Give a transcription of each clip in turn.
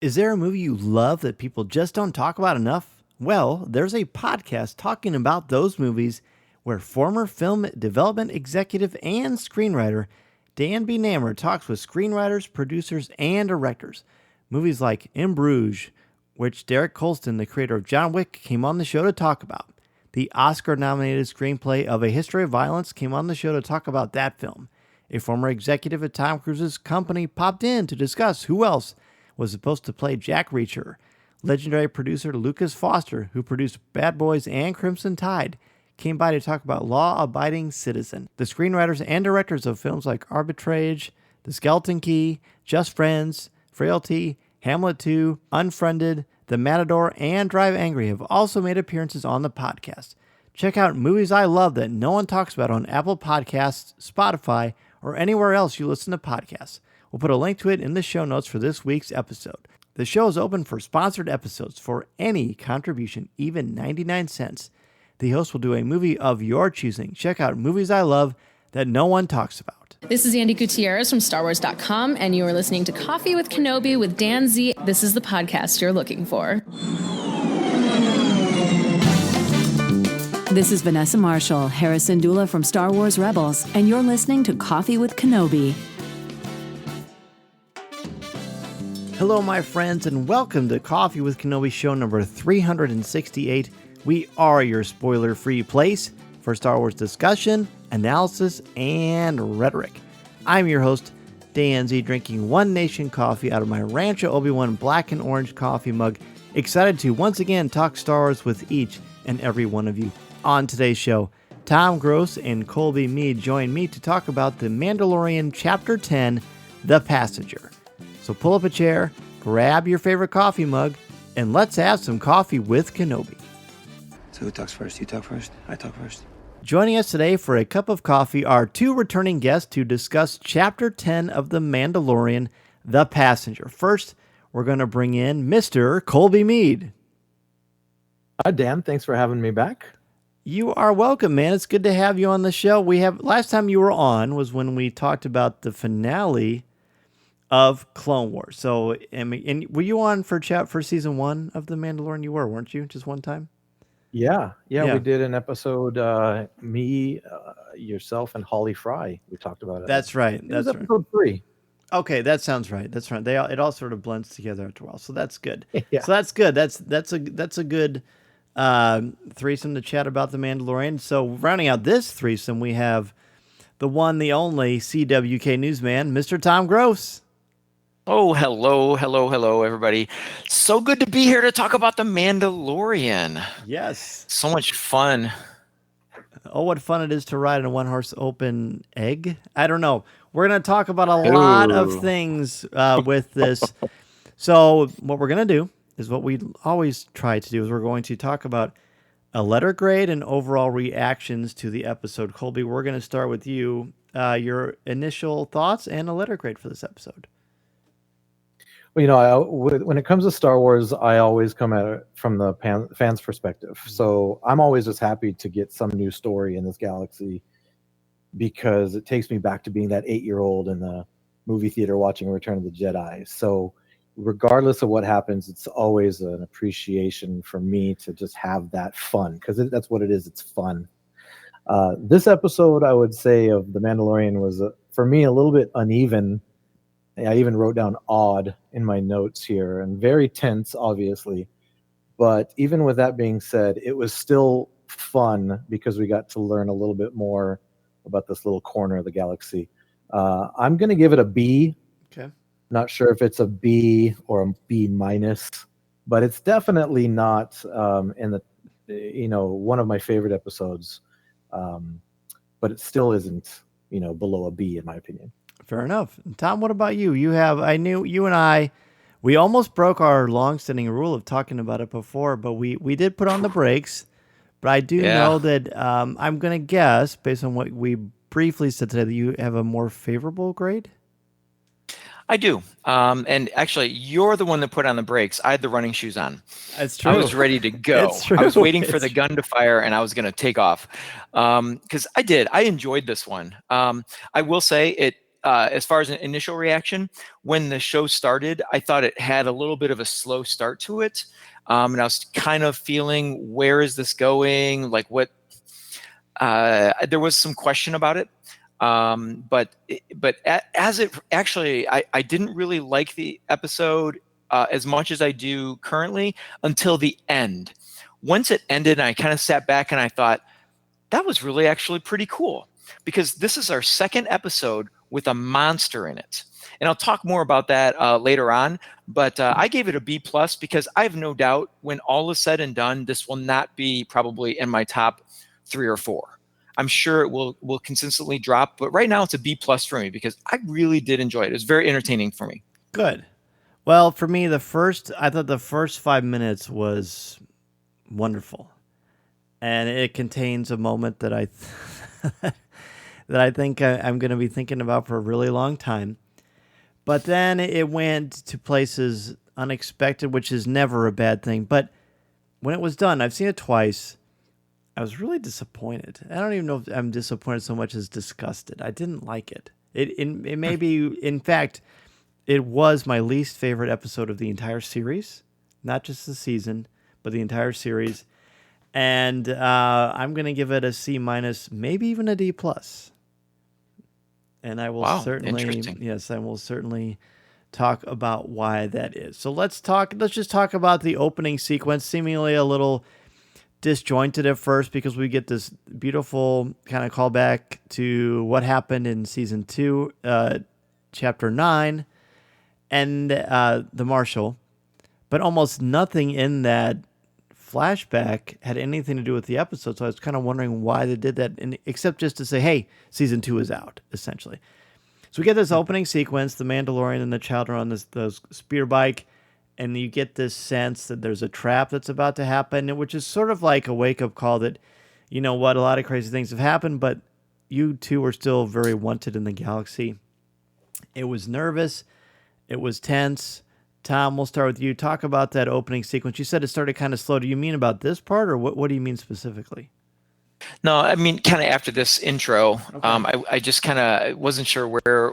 Is there a movie you love that people just don't talk about enough? Well, there's a podcast talking about those movies where former film development executive and screenwriter Dan B. Nammer talks with screenwriters, producers, and directors. Movies like In Bruges, which Derek Colston, the creator of John Wick, came on the show to talk about. The Oscar-nominated screenplay of A History of Violence came on the show to talk about that film. A former executive at Tom Cruise's company popped in to discuss who else was supposed to play Jack Reacher. Legendary producer Lucas Foster, who produced Bad Boys and Crimson Tide, came by to talk about Law Abiding Citizen. The screenwriters and directors of films like Arbitrage, The Skeleton Key, Just Friends, Frailty, Hamlet 2, Unfriended, The Matador, and Drive Angry have also made appearances on the podcast. Check out Movies I Love That No One Talks About on Apple Podcasts, Spotify, or anywhere else you listen to podcasts. We'll put a link to it in the show notes for this week's episode. The show is open for sponsored episodes for any contribution, even 99 cents. The host will do a movie of your choosing. Check out Movies I Love That No One Talks About. This is Andy Gutierrez from StarWars.com, and you are listening to Coffee with Kenobi with Dan Z. This is the podcast you're looking for. This is Vanessa Marshall, Harrison Dula from Star Wars Rebels, and you're listening to Coffee with Kenobi. Hello, my friends, and welcome to Coffee with Kenobi show number 368. We are your spoiler-free place for Star Wars discussion, analysis, and rhetoric. I'm your host, Dan Z, drinking One Nation coffee out of my Rancho Obi-Wan black and orange coffee mug, excited to once again talk Star Wars with each and every one of you. On today's show, Tom Gross and Coly Mead join me to talk about The Mandalorian Chapter 10, The Passenger. So pull up a chair, grab your favorite coffee mug, and let's have some coffee with Kenobi. So who talks first? You talk first? I talk first. Joining us today for a cup of coffee are two returning guests to discuss Chapter 10 of The Mandalorian, The Passenger. First, we're going to bring in Mr. Coly Mead. Hi, Dan. Thanks for having me back. You are welcome, man. It's good to have you on the show. Last time you were on was when we talked about the finale of Clone Wars. So, and were you on for season 1 of The Mandalorian? You were, weren't you? Just one time? Yeah. We did an episode, me, yourself, and Holly Fry. We talked about it. That's right. That's episode 3. Okay, that sounds right. That's right. It all sort of blends together after a while. So that's good. Yeah. So that's good. That's a good threesome to chat about The Mandalorian. So rounding out this threesome, we have the one, the only CWK newsman, Mr. Tom Gross. Oh, hello, everybody. So good to be here to talk about The Mandalorian. Yes. So much fun. Oh, what fun it is to ride in a one-horse open egg. I don't know. We're going to talk about a lot of things with this. So what we're going to do is what we always try to do is we're going to talk about a letter grade and overall reactions to the episode. Colby, we're going to start with you. Your initial thoughts and a letter grade for this episode. Well, when it comes to Star Wars, I always come at it from the fans' perspective. So I'm always just happy to get some new story in this galaxy because it takes me back to being that 8-year-old in the movie theater watching Return of the Jedi. So regardless of what happens, it's always an appreciation for me to just have that fun because that's what it is. It's fun. This episode, I would say, of The Mandalorian was, for me, a little bit uneven. I even wrote down odd in my notes here and very tense, obviously. But even with that being said, it was still fun because we got to learn a little bit more about this little corner of the galaxy. I'm going to give it a B. Okay. Not sure if it's a B or a B minus, but it's definitely not in the, one of my favorite episodes. But it still isn't, below a B in my opinion. Fair enough. Tom, what about you? I knew you and I, we almost broke our long-standing rule of talking about it before, but we did put on the brakes. But I do know that I'm going to guess, based on what we briefly said today, that you have a more favorable grade? I do. And actually, you're the one that put on the brakes. I had the running shoes on. That's true. I was ready to go. It's true. I was waiting for the gun to fire, and I was going to take off. Because I enjoyed this one. I will say as far as an initial reaction, when the show started, I thought it had a little bit of a slow start to it. And I was kind of feeling, where is this going? Like what, there was some question about it. As it actually, I didn't really like the episode as much as I do currently until the end. Once it ended, and I kind of sat back and I thought, that was really actually pretty cool, because this is our second episode with a monster in it. And I'll talk more about that later on, but I gave it a B+ because I have no doubt when all is said and done, this will not be probably in my top 3 or 4. I'm sure it will consistently drop, but right now it's a B+ for me because I really did enjoy it. It was very entertaining for me. Good. Well, for me, I thought the first 5 minutes was wonderful. And it contains a moment that I think I'm going to be thinking about for a really long time. But then it went to places unexpected, which is never a bad thing. But when it was done, I've seen it twice. I was really disappointed. I don't even know if I'm disappointed so much as disgusted. I didn't like it. It may be, in fact, it was my least favorite episode of the entire series, not just the season, but the entire series. And I'm going to give it a C-, maybe even a D+. And I will certainly talk about why that is. So let's just talk about the opening sequence, seemingly a little disjointed at first because we get this beautiful kind of callback to what happened in season 2, chapter 9, and the Marshal, but almost nothing in that flashback had anything to do with the episode. So I was kind of wondering why they did that, except just to say, hey, season 2 is out, essentially. So we get this opening sequence, the Mandalorian and the child are on this speeder bike, and you get this sense that there's a trap that's about to happen, which is sort of like a wake-up call that, you know what, a lot of crazy things have happened, but you two are still very wanted in the galaxy. It was nervous. It was tense. Tom, we'll start with you. Talk about that opening sequence. You said it started kind of slow. Do you mean about this part, or what do you mean specifically? No, I mean kind of after this intro. Okay. I just kind of wasn't sure where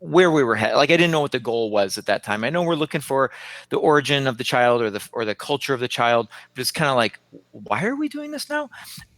we were headed. Like I didn't know what the goal was at that time. I know we're looking for the origin of the child or the culture of the child, but it's kind of like, why are we doing this now?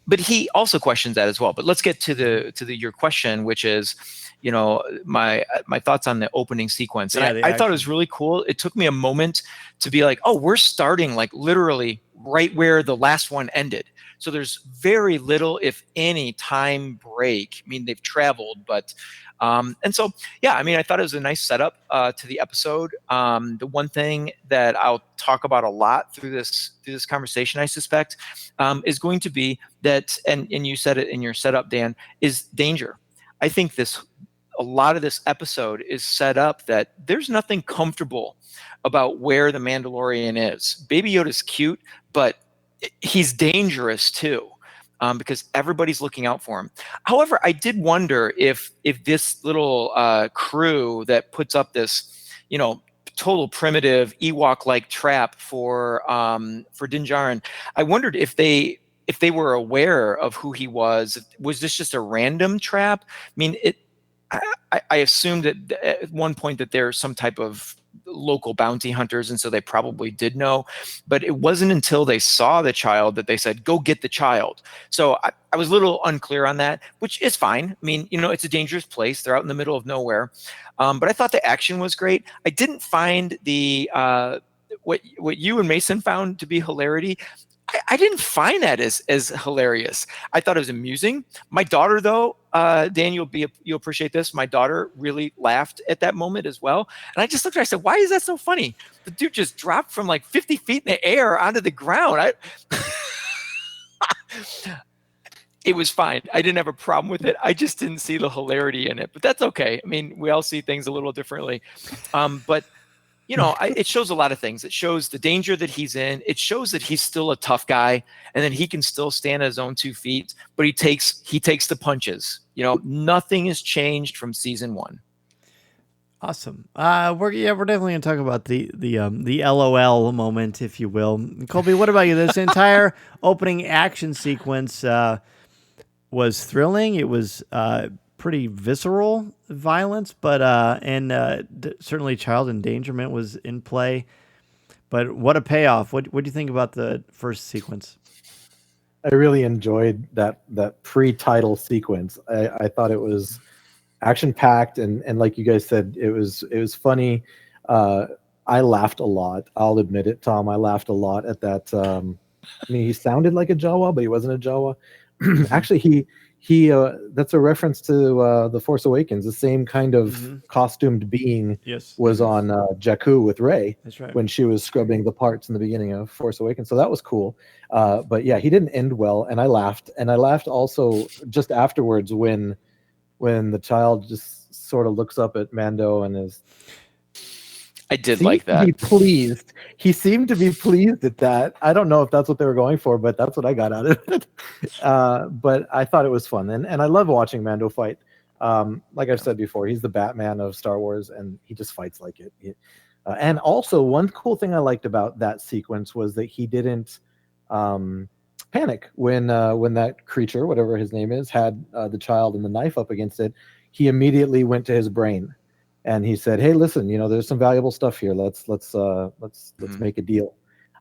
But he also questions that as well. But let's get to your question, which is, you know, my thoughts on the opening sequence. And I thought it was really cool. It took me a moment to be like, oh, we're starting like literally right where the last one ended. So there's very little, if any, time break. I mean, they've traveled, but and so, yeah, I mean, I thought it was a nice setup to the episode. The one thing that I'll talk about a lot through this conversation, I suspect, is going to be that, and you said it in your setup, Dan, is danger. I think a lot of this episode is set up that there's nothing comfortable about where the Mandalorian is. Baby Yoda's cute, but he's dangerous too. Because everybody's looking out for him. However, I did wonder if this little crew that puts up this, you know, total primitive Ewok-like trap for Din Djarin, I wondered if they were aware of who he was. Was this just a random trap? I mean, I assumed that at one point that they're some type of local bounty hunters, and so they probably did know, but it wasn't until they saw the child that they said, go get the child. So I was a little unclear on that, which is fine. I mean, you know, it's a dangerous place. They're out in the middle of nowhere. But I thought the action was great. I didn't find the what you and Mason found to be hilarity. I didn't find that as hilarious. I thought it was amusing. My daughter, though, Dan, you'll appreciate this. My daughter really laughed at that moment as well. And I just looked at her, I said, why is that so funny? The dude just dropped from like 50 feet in the air onto the ground. It was fine. I didn't have a problem with it. I just didn't see the hilarity in it. But that's okay. I mean, we all see things a little differently. But you know, it shows a lot of things. It shows the danger that he's in. It shows that he's still a tough guy, and then he can still stand on his own 2 feet. But he takes the punches. You know, nothing has changed from season 1. Awesome. We're definitely gonna talk about the LOL moment, if you will. Colby, what about you? This entire opening action sequence was thrilling. It was pretty visceral violence, but certainly child endangerment was in play. But what a payoff! What do you think about the first sequence? I really enjoyed that pre-title sequence. I thought it was action packed, and like you guys said, it was funny. I laughed a lot. I'll admit it, Tom. I laughed a lot at that. I mean, he sounded like a Jawa, but he wasn't a Jawa. Actually, he that's a reference to The Force Awakens. The same kind of costumed being was on Jakku with Rey. That's right. When she was scrubbing the parts in the beginning of Force Awakens. So that was cool. But yeah, he didn't end well, and I laughed. And I laughed also just afterwards when the child just sort of looks up at Mando and is. I did like that. Be pleased. He seemed to be pleased at that. I don't know if that's what they were going for, but that's what I got out of it. But I thought it was fun, and I love watching Mando fight. Like I've said before, he's the Batman of Star Wars, and he just fights like it. And also, one cool thing I liked about that sequence was that he didn't panic when that creature, whatever his name is, had the child and the knife up against it. He immediately went to his brain. And he said, "Hey, listen, there's some valuable stuff here. Let's make a deal."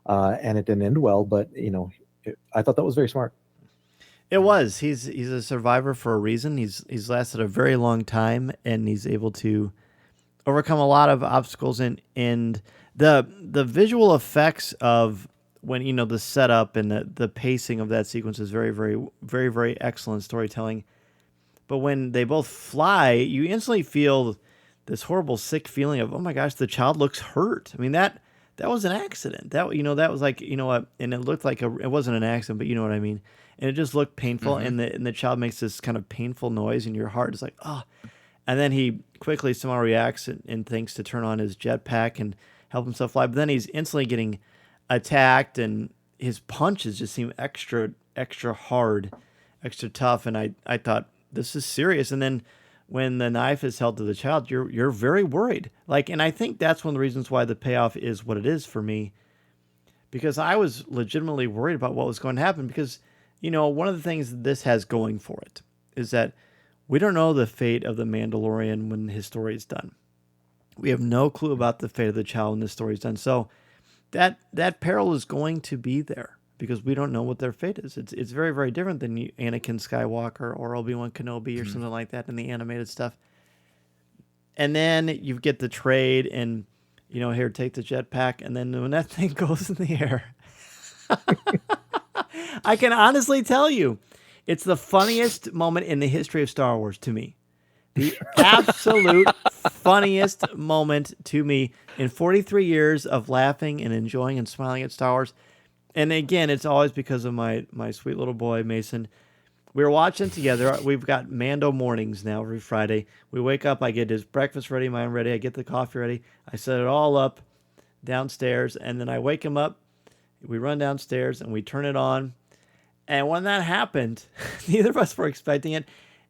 And it didn't end well, but I thought that was very smart. It was. He's a survivor for a reason. He's lasted a very long time, and he's able to overcome a lot of obstacles. And the visual effects of when the setup and the pacing of that sequence is very, very, very, very excellent storytelling. But when they both fly, you instantly feel this horrible, sick feeling of, oh my gosh, the child looks hurt. I mean, that was an accident. That was like, and it looked like it wasn't an accident, but you know what I mean? And it just looked painful. And the child makes this kind of painful noise, and your heart is like, oh. And then he quickly somehow reacts and thinks to turn on his jetpack and help himself fly. But then he's instantly getting attacked, and his punches just seem extra hard, extra tough. And I thought, this is serious. And then when the knife is held to the child, you're very worried. And I think that's one of the reasons why the payoff is what it is for me, because I was legitimately worried about what was going to happen. Because one of the things this has going for it is that we don't know the fate of the Mandalorian when his story is done. We have no clue about the fate of the child when this story is done. So that peril is going to be there, because we don't know what their fate is. It's very, very different than Anakin Skywalker or Obi-Wan Kenobi or something like that in the animated stuff. And then you get the trade, and here, take the jetpack, and then when that thing goes in the air, I can honestly tell you, it's the funniest moment in the history of Star Wars to me. The absolute funniest moment to me in 43 years of laughing and enjoying and smiling at Star Wars. And again, it's always because of my sweet little boy, Mason. We were watching together. We've got Mando mornings now every Friday. We wake up, I get his breakfast ready, mine ready, I get the coffee ready. I set it all up downstairs, and then I wake him up. We run downstairs, and we turn it on. And when that happened, neither of us were expecting it.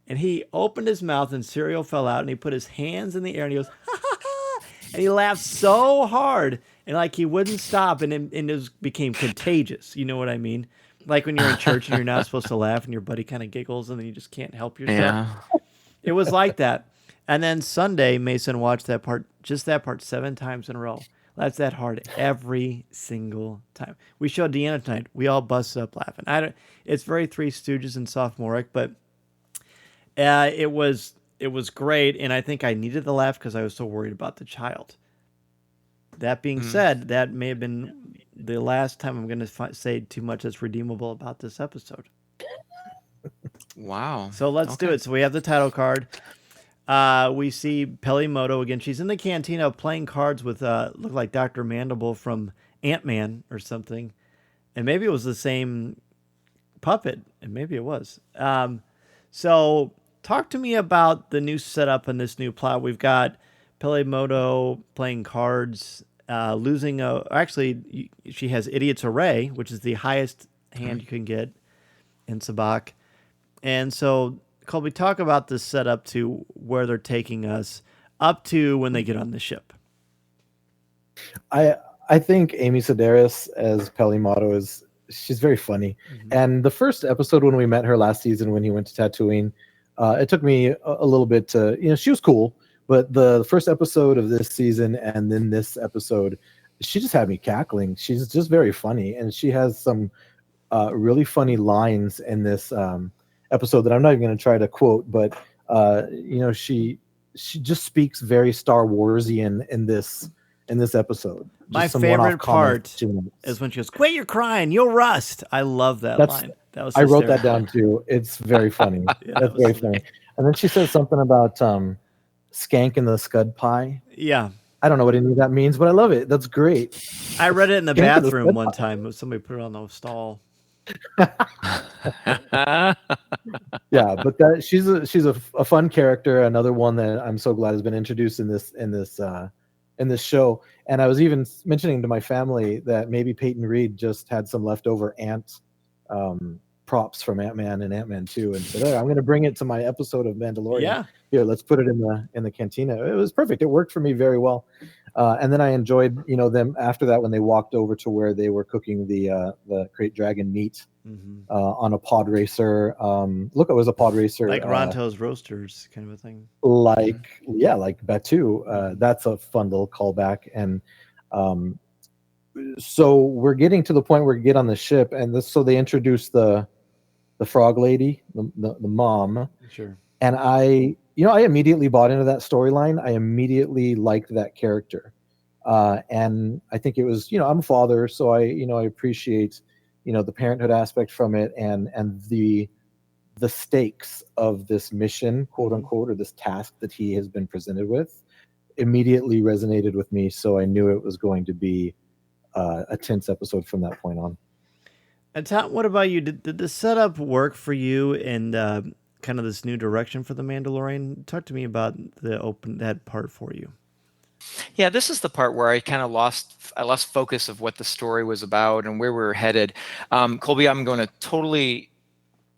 And he opened his mouth, and cereal fell out, and he put his hands in the air, and he goes, ha, ha, ha. And he laughed so hard. And he wouldn't stop, and it became contagious. You know what I mean? Like when you're in church and you're not supposed to laugh, and your buddy kind of giggles, and then you just can't help yourself. Yeah. It was like that. And then Sunday, Mason watched that part 7 times in a row. That's that hard every single time. We showed Deanna tonight. We all busted up laughing. It's very Three Stooges and sophomoric, but it was great, and I think I needed the laugh because I was so worried about the child. That being said, that may have been the last time I'm going to say too much that's redeemable about this episode. Wow. So let's do it. So we have the title card. We see Peli Motto again. She's in the cantina playing cards with look like Dr. Mandible from Ant-Man or something. And maybe it was the same puppet. And maybe it was. So talk to me about the new setup and this new plot. We've got Peli Motto playing cards, losing actually, she has Idiot's Array, which is the highest hand you can get in Sabacc. And so, Colby, talk about this setup to where they're taking us up to when they get on the ship. I think Amy Sedaris as Peli Motto she's very funny. Mm-hmm. And the first episode when we met her last season when he went to Tatooine, it took me a little bit to, she was cool, but the first episode of this season and then this episode, she just had me cackling. She's just very funny, and she has some really funny lines in this episode that I'm not even going to try to quote, but she just speaks very Star Warsian in this episode. My Just some favorite one-off comments part she makes. is when she goes, "Quit your crying, you'll rust." I love that line. That was I wrote that hysterical. down too. It's very funny. Yeah, That's that was very funny. And then she says something about skank in the scud pie. Yeah. I don't know what any of that means, but I love it. That's great. I read it in the Skank in the bathroom scud one pie. time. Somebody put it on the stall. Yeah, but she's a fun character. Another one that I'm so glad has been introduced in this show. And I was even mentioning to my family that maybe Peyton Reed just had some leftover Ant props from Ant-Man and Ant-Man 2 and said, "Oh, I'm going to bring it to my episode of Mandalorian. Yeah. Here, let's put it in the cantina." It was perfect. It worked for me very well. And then I enjoyed, them after that when they walked over to where they were cooking the Great Dragon meat on a pod racer. It was a pod racer. Like Ronto's Roasters kind of a thing. Like Batu. That's a fun little callback. And so we're getting to the point where we get on the ship, and so they introduce the frog lady, the mom. Sure. And I immediately bought into that storyline. I immediately liked that character. And I think it was, I'm a father, so I appreciate, the parenthood aspect from it and the stakes of this mission, quote unquote, or this task that he has been presented with immediately resonated with me. So I knew it was going to be a tense episode from that point on. And Tom, what about you? Did the setup work for you and kind of this new direction for The Mandalorian? Talk to me about that part for you. Yeah, this is the part where I kind of lost focus of what the story was about and where we were headed. Colby, I'm going to totally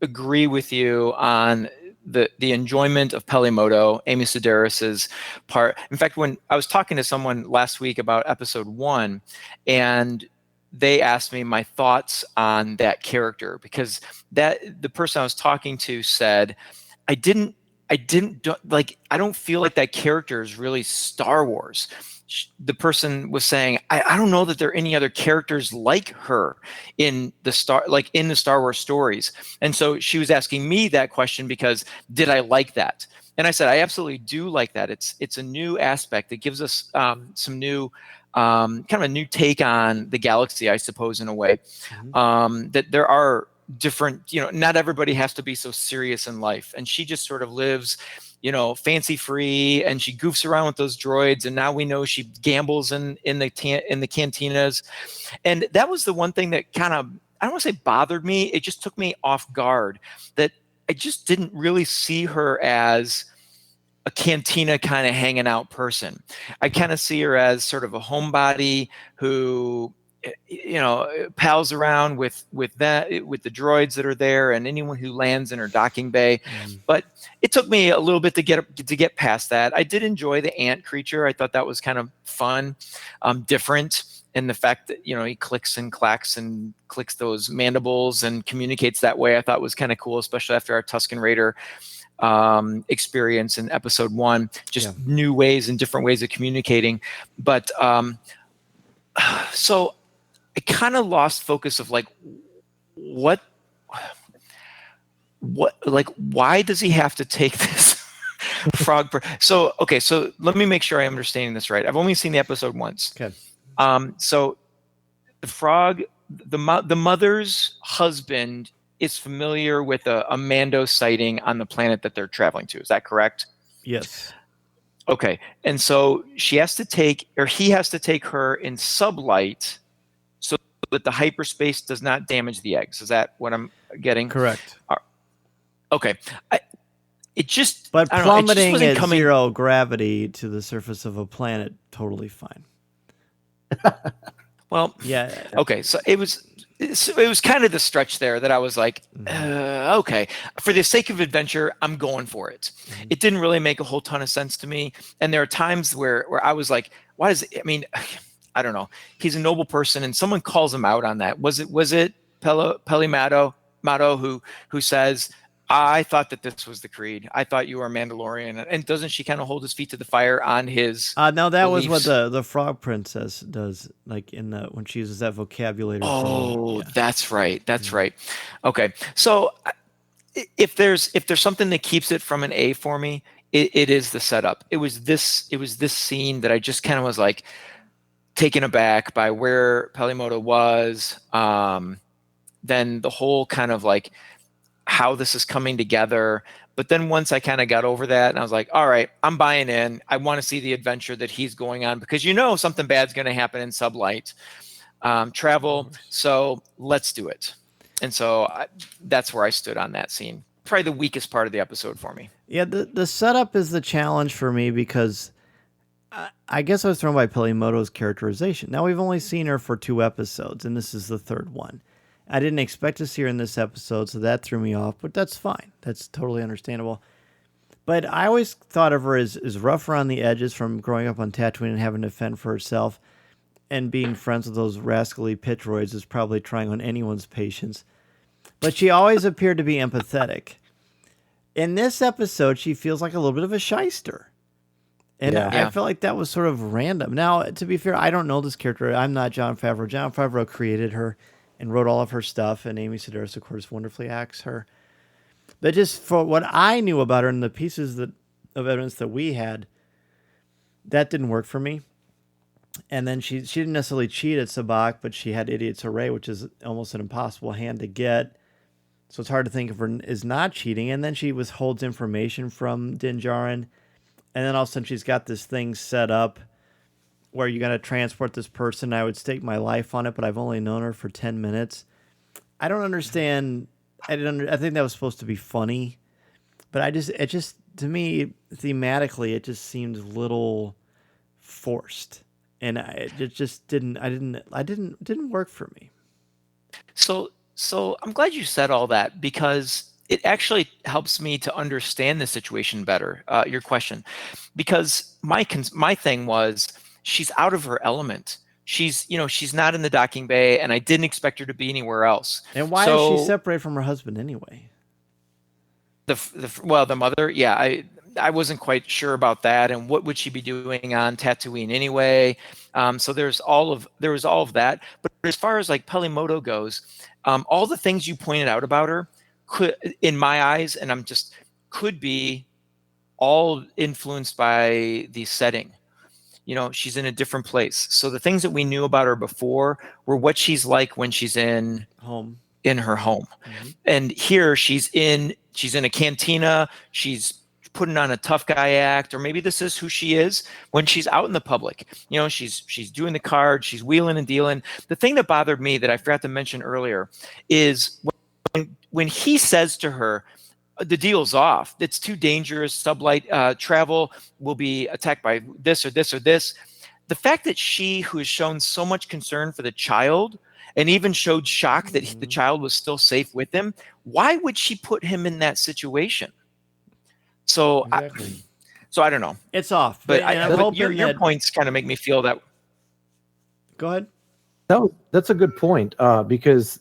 agree with you on the enjoyment of Pelimoto, Amy Sedaris's part. In fact, when I was talking to someone last week about episode 1, and they asked me my thoughts on that character, because the person I was talking to said, I don't feel like that character is really Star Wars. The person was saying, I don't know that there are any other characters like her in the Star Wars stories. And so she was asking me that question because did I like that? And I said, I absolutely do like that. It's a new aspect. It gives us some new kind of a new take on the galaxy, I suppose, in a way. That there are different, not everybody has to be so serious in life. And she just sort of lives, fancy free, and she goofs around with those droids. And now we know she gambles in the cantinas. And that was the one thing that kind of, I don't want to say bothered me. It just took me off guard, that I just didn't really see her as a cantina kind of hanging out person. I kind of see her as sort of a homebody who, pals around with the droids that are there and anyone who lands in her docking bay. But it took me a little bit to get past that. I did enjoy the ant creature. I thought that was kind of fun, different. And the fact that, he clicks and clacks and clicks those mandibles and communicates that way, I thought was kind of cool, especially after our Tusken Raider experience in episode 1, just new ways and different ways of communicating. So I kind of lost focus of what, why does he have to take this frog? So let me make sure I'm understanding this right. I've only seen the episode once. Okay. So the frog, the mother's husband is familiar with a Mando sighting on the planet that they're traveling to. Is that correct? Yes. Okay. And so he has to take her in sublight so that the hyperspace does not damage the eggs. Is that what I'm getting? Correct. Okay. But plummeting at zero gravity to the surface of a planet, totally fine. Well, yeah. Okay. So it was kind of the stretch there that I was like, okay, for the sake of adventure, I'm going for it. It didn't really make a whole ton of sense to me. And there are times where I was like, why is it? I mean, I don't know. He's a noble person, and someone calls him out on that. Was it Pelimoto who says, I thought that this was the creed. I thought you were a Mandalorian. And doesn't she kind of hold his feet to the fire on his No, that was what beliefs? the frog princess does, like in the when she uses that vocabulary thing. Oh, Yeah. that's right. That's right. Okay. So if there's something that keeps it from an A for me, it is the setup. It was this scene that I just kind of was like taken aback by where Pelimoto was. Then the whole kind of like how this is coming together. But then once I kind of got over that and I was like, all right, I'm buying in. I want to see the adventure that he's going on because something bad's going to happen in Sublight travel. So let's do it. And so that's where I stood on that scene. Probably the weakest part of the episode for me. Yeah, the setup is the challenge for me because I guess I was thrown by Pelimoto's characterization. Now, we've only seen her for 2 episodes, and this is the 3rd one. I didn't expect to see her in this episode, so that threw me off, but that's fine. That's totally understandable. But I always thought of her as rough around the edges from growing up on Tatooine and having to fend for herself, and being friends with those rascally pit droids is probably trying on anyone's patience. But she always appeared to be empathetic. In this episode, she feels like a little bit of a shyster. And I felt like that was sort of random. Now, to be fair, I don't know this character. I'm not Jon Favreau. Jon Favreau created her and wrote all of her stuff, and Amy Sedaris, of course, wonderfully acts her. But just for what I knew about her and the pieces of evidence that we had, that didn't work for me. And then she didn't necessarily cheat at Sabacc, but she had Idiot's Array, which is almost an impossible hand to get. So it's hard to think of her as not cheating. And then she holds information from Din Djarin. And then all of a sudden she's got this thing set up where you got to transport this person. I would stake my life on it, but I've only known her for 10 minutes. I don't understand. I think that was supposed to be funny, but to me, thematically, it just seemed a little forced. And it just didn't work for me. So I'm glad you said all that because it actually helps me to understand the situation better. Your question, because my thing was she's out of her element. She's not in the docking bay, and I didn't expect her to be anywhere else. And why is she separated from her husband anyway? The mother, yeah, I wasn't quite sure about that, and what would she be doing on Tatooine anyway? So there was all of that. But as far as like Pelimoto goes, all the things you pointed out about her could, in my eyes, and could be all influenced by the setting. She's in a different place. So the things that we knew about her before were what she's like when she's in her home. Mm-hmm. And here she's in a cantina. She's putting on a tough guy act, or maybe this is who she is when she's out in the public. She's doing the card, she's wheeling and dealing. The thing that bothered me that I forgot to mention earlier is when he says to her, the deal's off. It's too dangerous. Sublight travel will be attacked by this or this or this. The fact that she, who has shown so much concern for the child and even showed shock that the child was still safe with him, why would she put him in that situation? So, exactly. I don't know. It's off. But your points kind of make me feel that. Go ahead. That's a good point because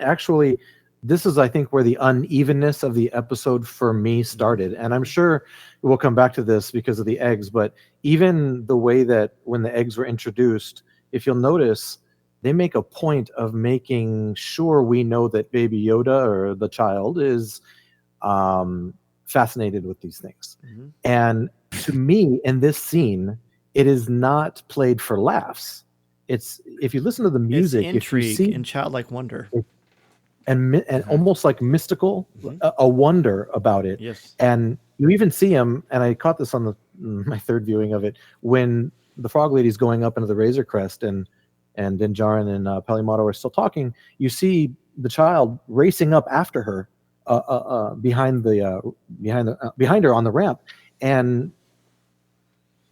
actually, this is, I think, where the unevenness of the episode for me started. And I'm sure we'll come back to this because of the eggs, but even the way that when the eggs were introduced, if you'll notice, they make a point of making sure we know that Baby Yoda or the child is fascinated with these things. Mm-hmm. And to me, in this scene, it is not played for laughs. It's, if you listen to the music, it's intrigue, if you see, and childlike wonder. And almost like mystical, a wonder about it. Yes. And you even see him, and I caught this on my 3rd viewing of it, when the Frog Lady's going up into the Razor Crest and Din Djarin and Pelimoto are still talking, you see the child racing up after her behind her on the ramp. And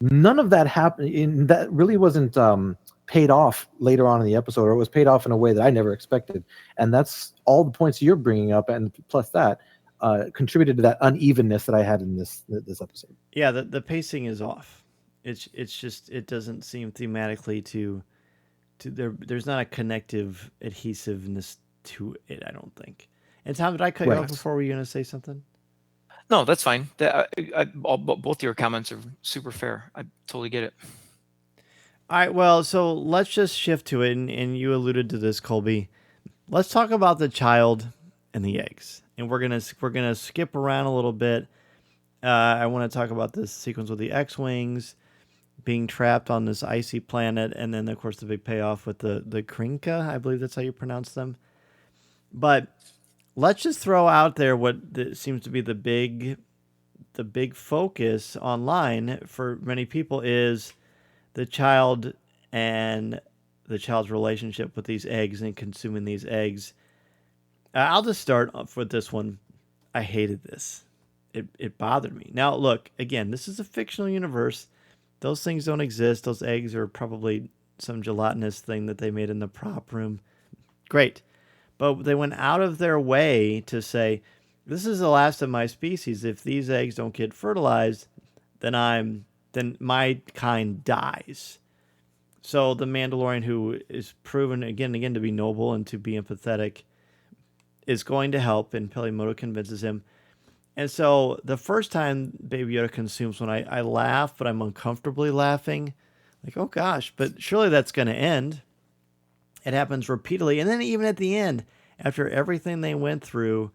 none of that happened. That really wasn't paid off later on in the episode, or it was paid off in a way that I never expected. And that's all the points you're bringing up, and plus that contributed to that unevenness that I had in this episode. Yeah, the pacing is off. It's just, it doesn't seem thematically to there's not a connective adhesiveness to it, I don't think. And Tom, did I cut you off Right. before? Were you going to say something? No, that's fine. Both your comments are super fair. I totally get it. All right, well, so let's just shift to it, and you alluded to this, Colby. Let's talk about the child and the eggs, and we're gonna skip around a little bit. I want to talk about this sequence with the X-wings being trapped on this icy planet, and then of course the big payoff with the Krinka, I believe that's how you pronounce them. But let's just throw out there what seems to be the big focus online for many people is the child and the child's relationship with these eggs and consuming these eggs. I'll just start off with this one. I hated this. It bothered me. Now, look, again, this is a fictional universe. Those things don't exist. Those eggs are probably some gelatinous thing that they made in the prop room. Great. But they went out of their way to say, this is the last of my species. If these eggs don't get fertilized, then my kind dies. So the Mandalorian, who is proven again and again to be noble and to be empathetic, is going to help, and Pelimoto convinces him. And so the first time Baby Yoda consumes one, I laugh, but I'm uncomfortably laughing. Like, oh gosh, but surely that's going to end. It happens repeatedly. And then even at the end, after everything they went through,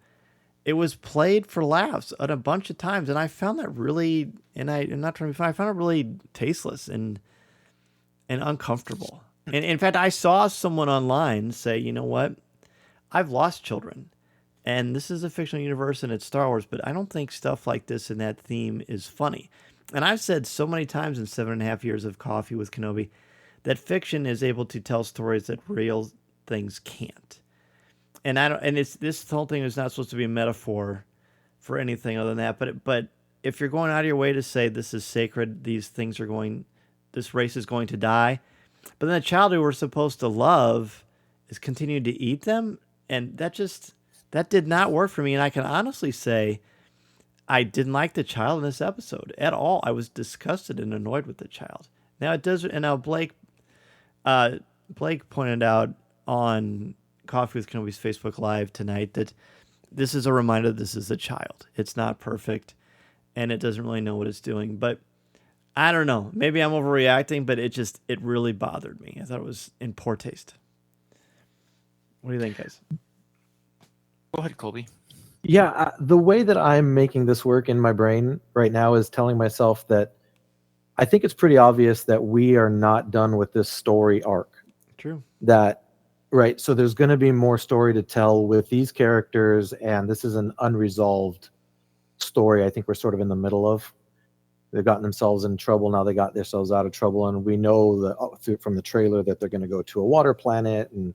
it was played for laughs a bunch of times. And I found that really, and I'm not trying to be funny, I found it really tasteless and uncomfortable. And in fact, I saw someone online say, you know what? I've lost children. And this is a fictional universe and it's Star Wars, but I don't think stuff like this and that theme is funny. And I've said so many times in 7.5 years of Coffee with Kenobi that fiction is able to tell stories that real things can't. And this whole thing is not supposed to be a metaphor for anything other than that. But if you're going out of your way to say this is sacred, this race is going to die, but then the child who we're supposed to love is continuing to eat them, and that did not work for me. And I can honestly say I didn't like the child in this episode at all. I was disgusted and annoyed with the child. Now it does, and now Blake pointed out on Coffee with Kenobi's Facebook Live tonight that this is a reminder that this is a child. It's not perfect, and it doesn't really know what it's doing. But I don't know. Maybe I'm overreacting, but it really bothered me. I thought it was in poor taste. What do you think, guys? Go ahead, Colby. Yeah, the way that I'm making this work in my brain right now is telling myself that I think it's pretty obvious that we are not done with this story arc. True. Right. So there's going to be more story to tell with these characters, and this is an unresolved story. I think we're sort of in the middle of. They've gotten themselves in trouble. Now they got themselves out of trouble, and we know from the trailer that they're going to go to a water planet. And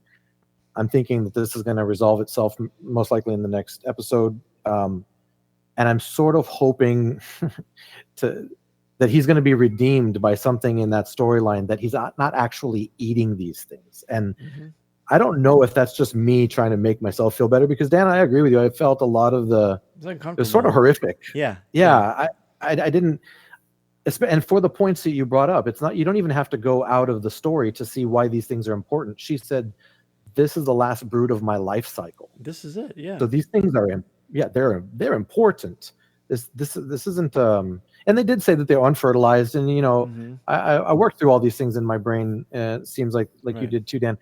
I'm thinking that this is going to resolve itself most likely in the next episode. And I'm sort of hoping that he's going to be redeemed by something in that storyline, that he's not actually eating these things. And I don't know if that's just me trying to make myself feel better, because Dan, I agree with you. I felt a lot of it was sort of horrific. Yeah. I didn't, and for the points that you brought up, it's not, you don't even have to go out of the story to see why these things are important. She said, this is the last brood of my life cycle. This is it. Yeah. So these things are, they're important. This isn't, and they did say that they're unfertilized, and I worked through all these things in my brain. It seems like right. You did too, Dan.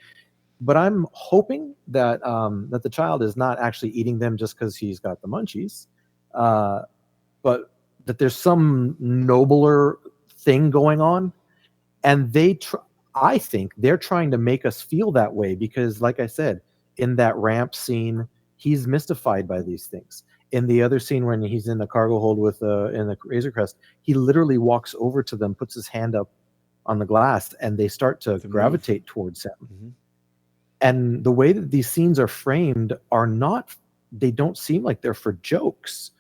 But I'm hoping that that the child is not actually eating them just because he's got the munchies, but that there's some nobler thing going on, and I think they're trying to make us feel that way because, like I said, in that ramp scene, he's mystified by these things. In the other scene when he's in the cargo hold in the Razor Crest, he literally walks over to them, puts his hand up on the glass, and they start to gravitate towards him. Mm-hmm. And the way that these scenes are framed they don't seem like they're for jokes.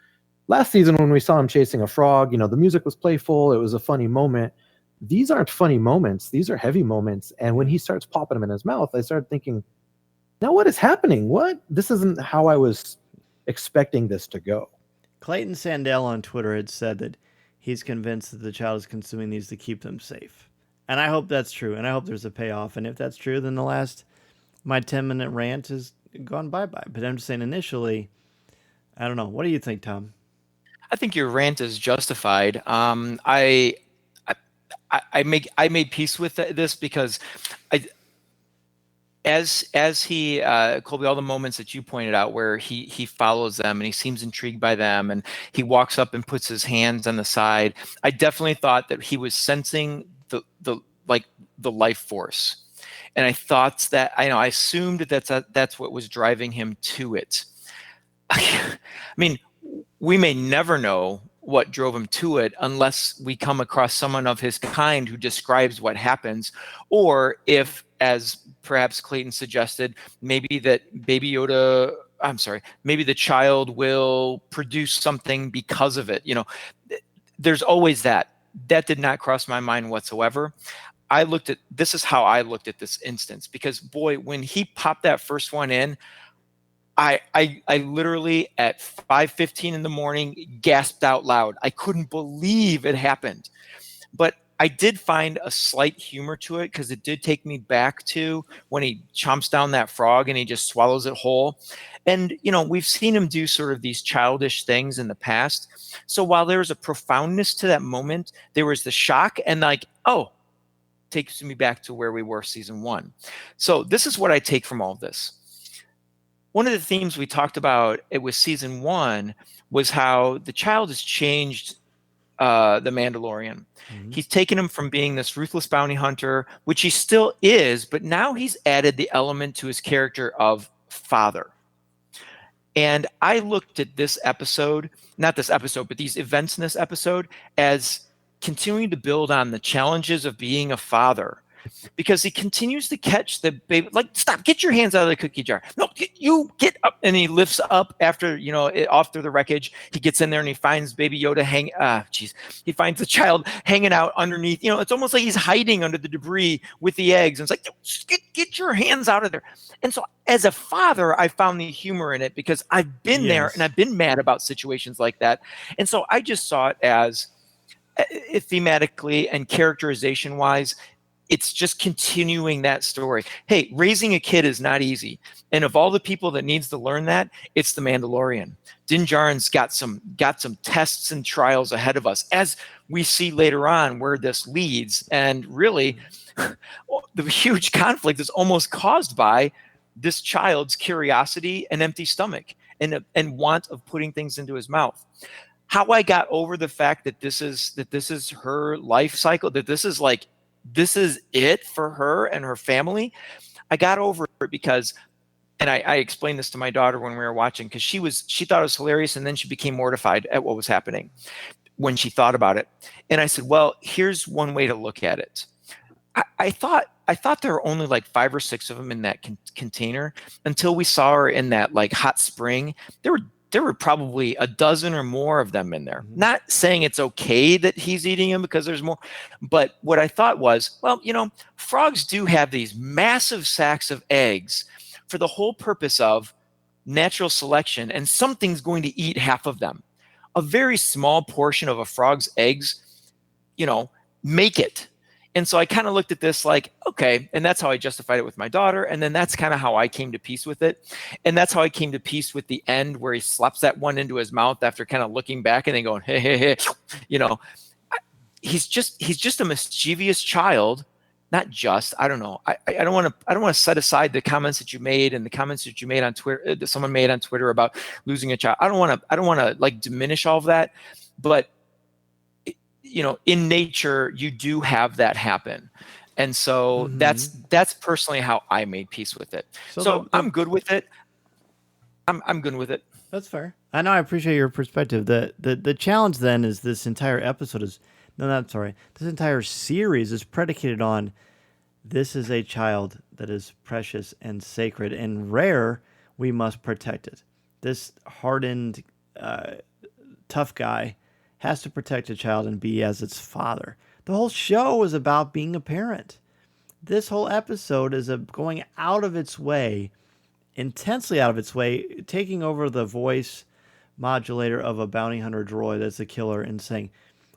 Last season when we saw him chasing a frog, the music was playful. It was a funny moment. These aren't funny moments. These are heavy moments. And when he starts popping them in his mouth, I started thinking, now what is happening? What? This isn't how I was expecting this to go. Clayton Sandell on Twitter had said that he's convinced that the child is consuming these to keep them safe. And I hope that's true. And I hope there's a payoff. And if that's true, then my 10-minute rant is gone bye-bye. But I'm just saying initially, I don't know. What do you think, Tom? I think your rant is justified. I made peace with this because I as he Colby, all the moments that you pointed out where he follows them and he seems intrigued by them and he walks up and puts his hands on the side, I definitely thought that he was sensing the life force, and I thought that I assumed that's what was driving him to it. I mean, we may never know what drove him to it unless we come across someone of his kind who describes what happens, or if, as perhaps Clayton suggested, maybe that Baby Yoda, maybe the child will produce something because of it. There's always that. That did not cross my mind whatsoever. This is how I looked at this instance, because boy, when he popped that first one in, I literally at 5:15 in the morning gasped out loud. I couldn't believe it happened. But I did find a slight humor to it, because it did take me back to when he chomps down that frog and he just swallows it whole. And, we've seen him do sort of these childish things in the past. So while there was a profoundness to that moment, there was the shock and takes me back to where we were season 1. So this is what I take from all of this. One of the themes we talked about with season 1 was how the child has changed the Mandalorian. Mm-hmm. He's taken him from being this ruthless bounty hunter, which he still is, but now he's added the element to his character of father. And I looked at this episode, not this episode, but these events in this episode as continuing to build on the challenges of being a father. Because he continues to catch the baby, stop, get your hands out of the cookie jar. No, you get up. And he lifts up after, off through the wreckage. He gets in there and he finds Baby Yoda he finds the child hanging out underneath. It's almost like he's hiding under the debris with the eggs. And it's like, get your hands out of there. And so as a father, I found the humor in it, because I've been there and I've been mad about situations like that. And so I just saw it as thematically and characterization wise, it's just continuing that story. Hey, raising a kid is not easy. And of all the people that needs to learn that, it's the Mandalorian. Din Djarin's got some tests and trials ahead of us, as we see later on where this leads. And really, the huge conflict is almost caused by this child's curiosity and empty stomach and want of putting things into his mouth. How I got over the fact that this is her life cycle, that this is it for her and her family. I got over it because, and I explained this to my daughter when we were watching, because she thought it was hilarious, and then she became mortified at what was happening when she thought about it. And I said, well, here's one way to look at it. I thought there were only like 5 or 6 of them in that container until we saw her in that hot spring. There were probably a dozen or more of them in there. Mm-hmm. Not saying it's okay that he's eating them because there's more, but what I thought was, well, frogs do have these massive sacks of eggs for the whole purpose of natural selection, and something's going to eat half of them. A very small portion of a frog's eggs, make it. And so I kind of looked at this like, okay, and that's how I justified it with my daughter. And then that's kind of how I came to peace with it. And that's how I came to peace with the end where he slaps that one into his mouth after kind of looking back and then going, hey, he's just a mischievous child. Not just, I don't know. I don't want to set aside the comments that you made and the comments that you made on Twitter, that someone made on Twitter about losing a child. I don't want to diminish all of that, but in nature, you do have that happen. And so that's personally how I made peace with it. So I'm good with it. I'm good with it. That's fair. I know. I appreciate your perspective. The challenge then is this entire this entire series is predicated on, this is a child that is precious and sacred and rare. We must protect it. This hardened, tough guy has to protect a child and be as its father. The whole show is about being a parent. This whole episode is going out of its way, intensely out of its way, taking over the voice modulator of a bounty hunter droid that's a killer and saying,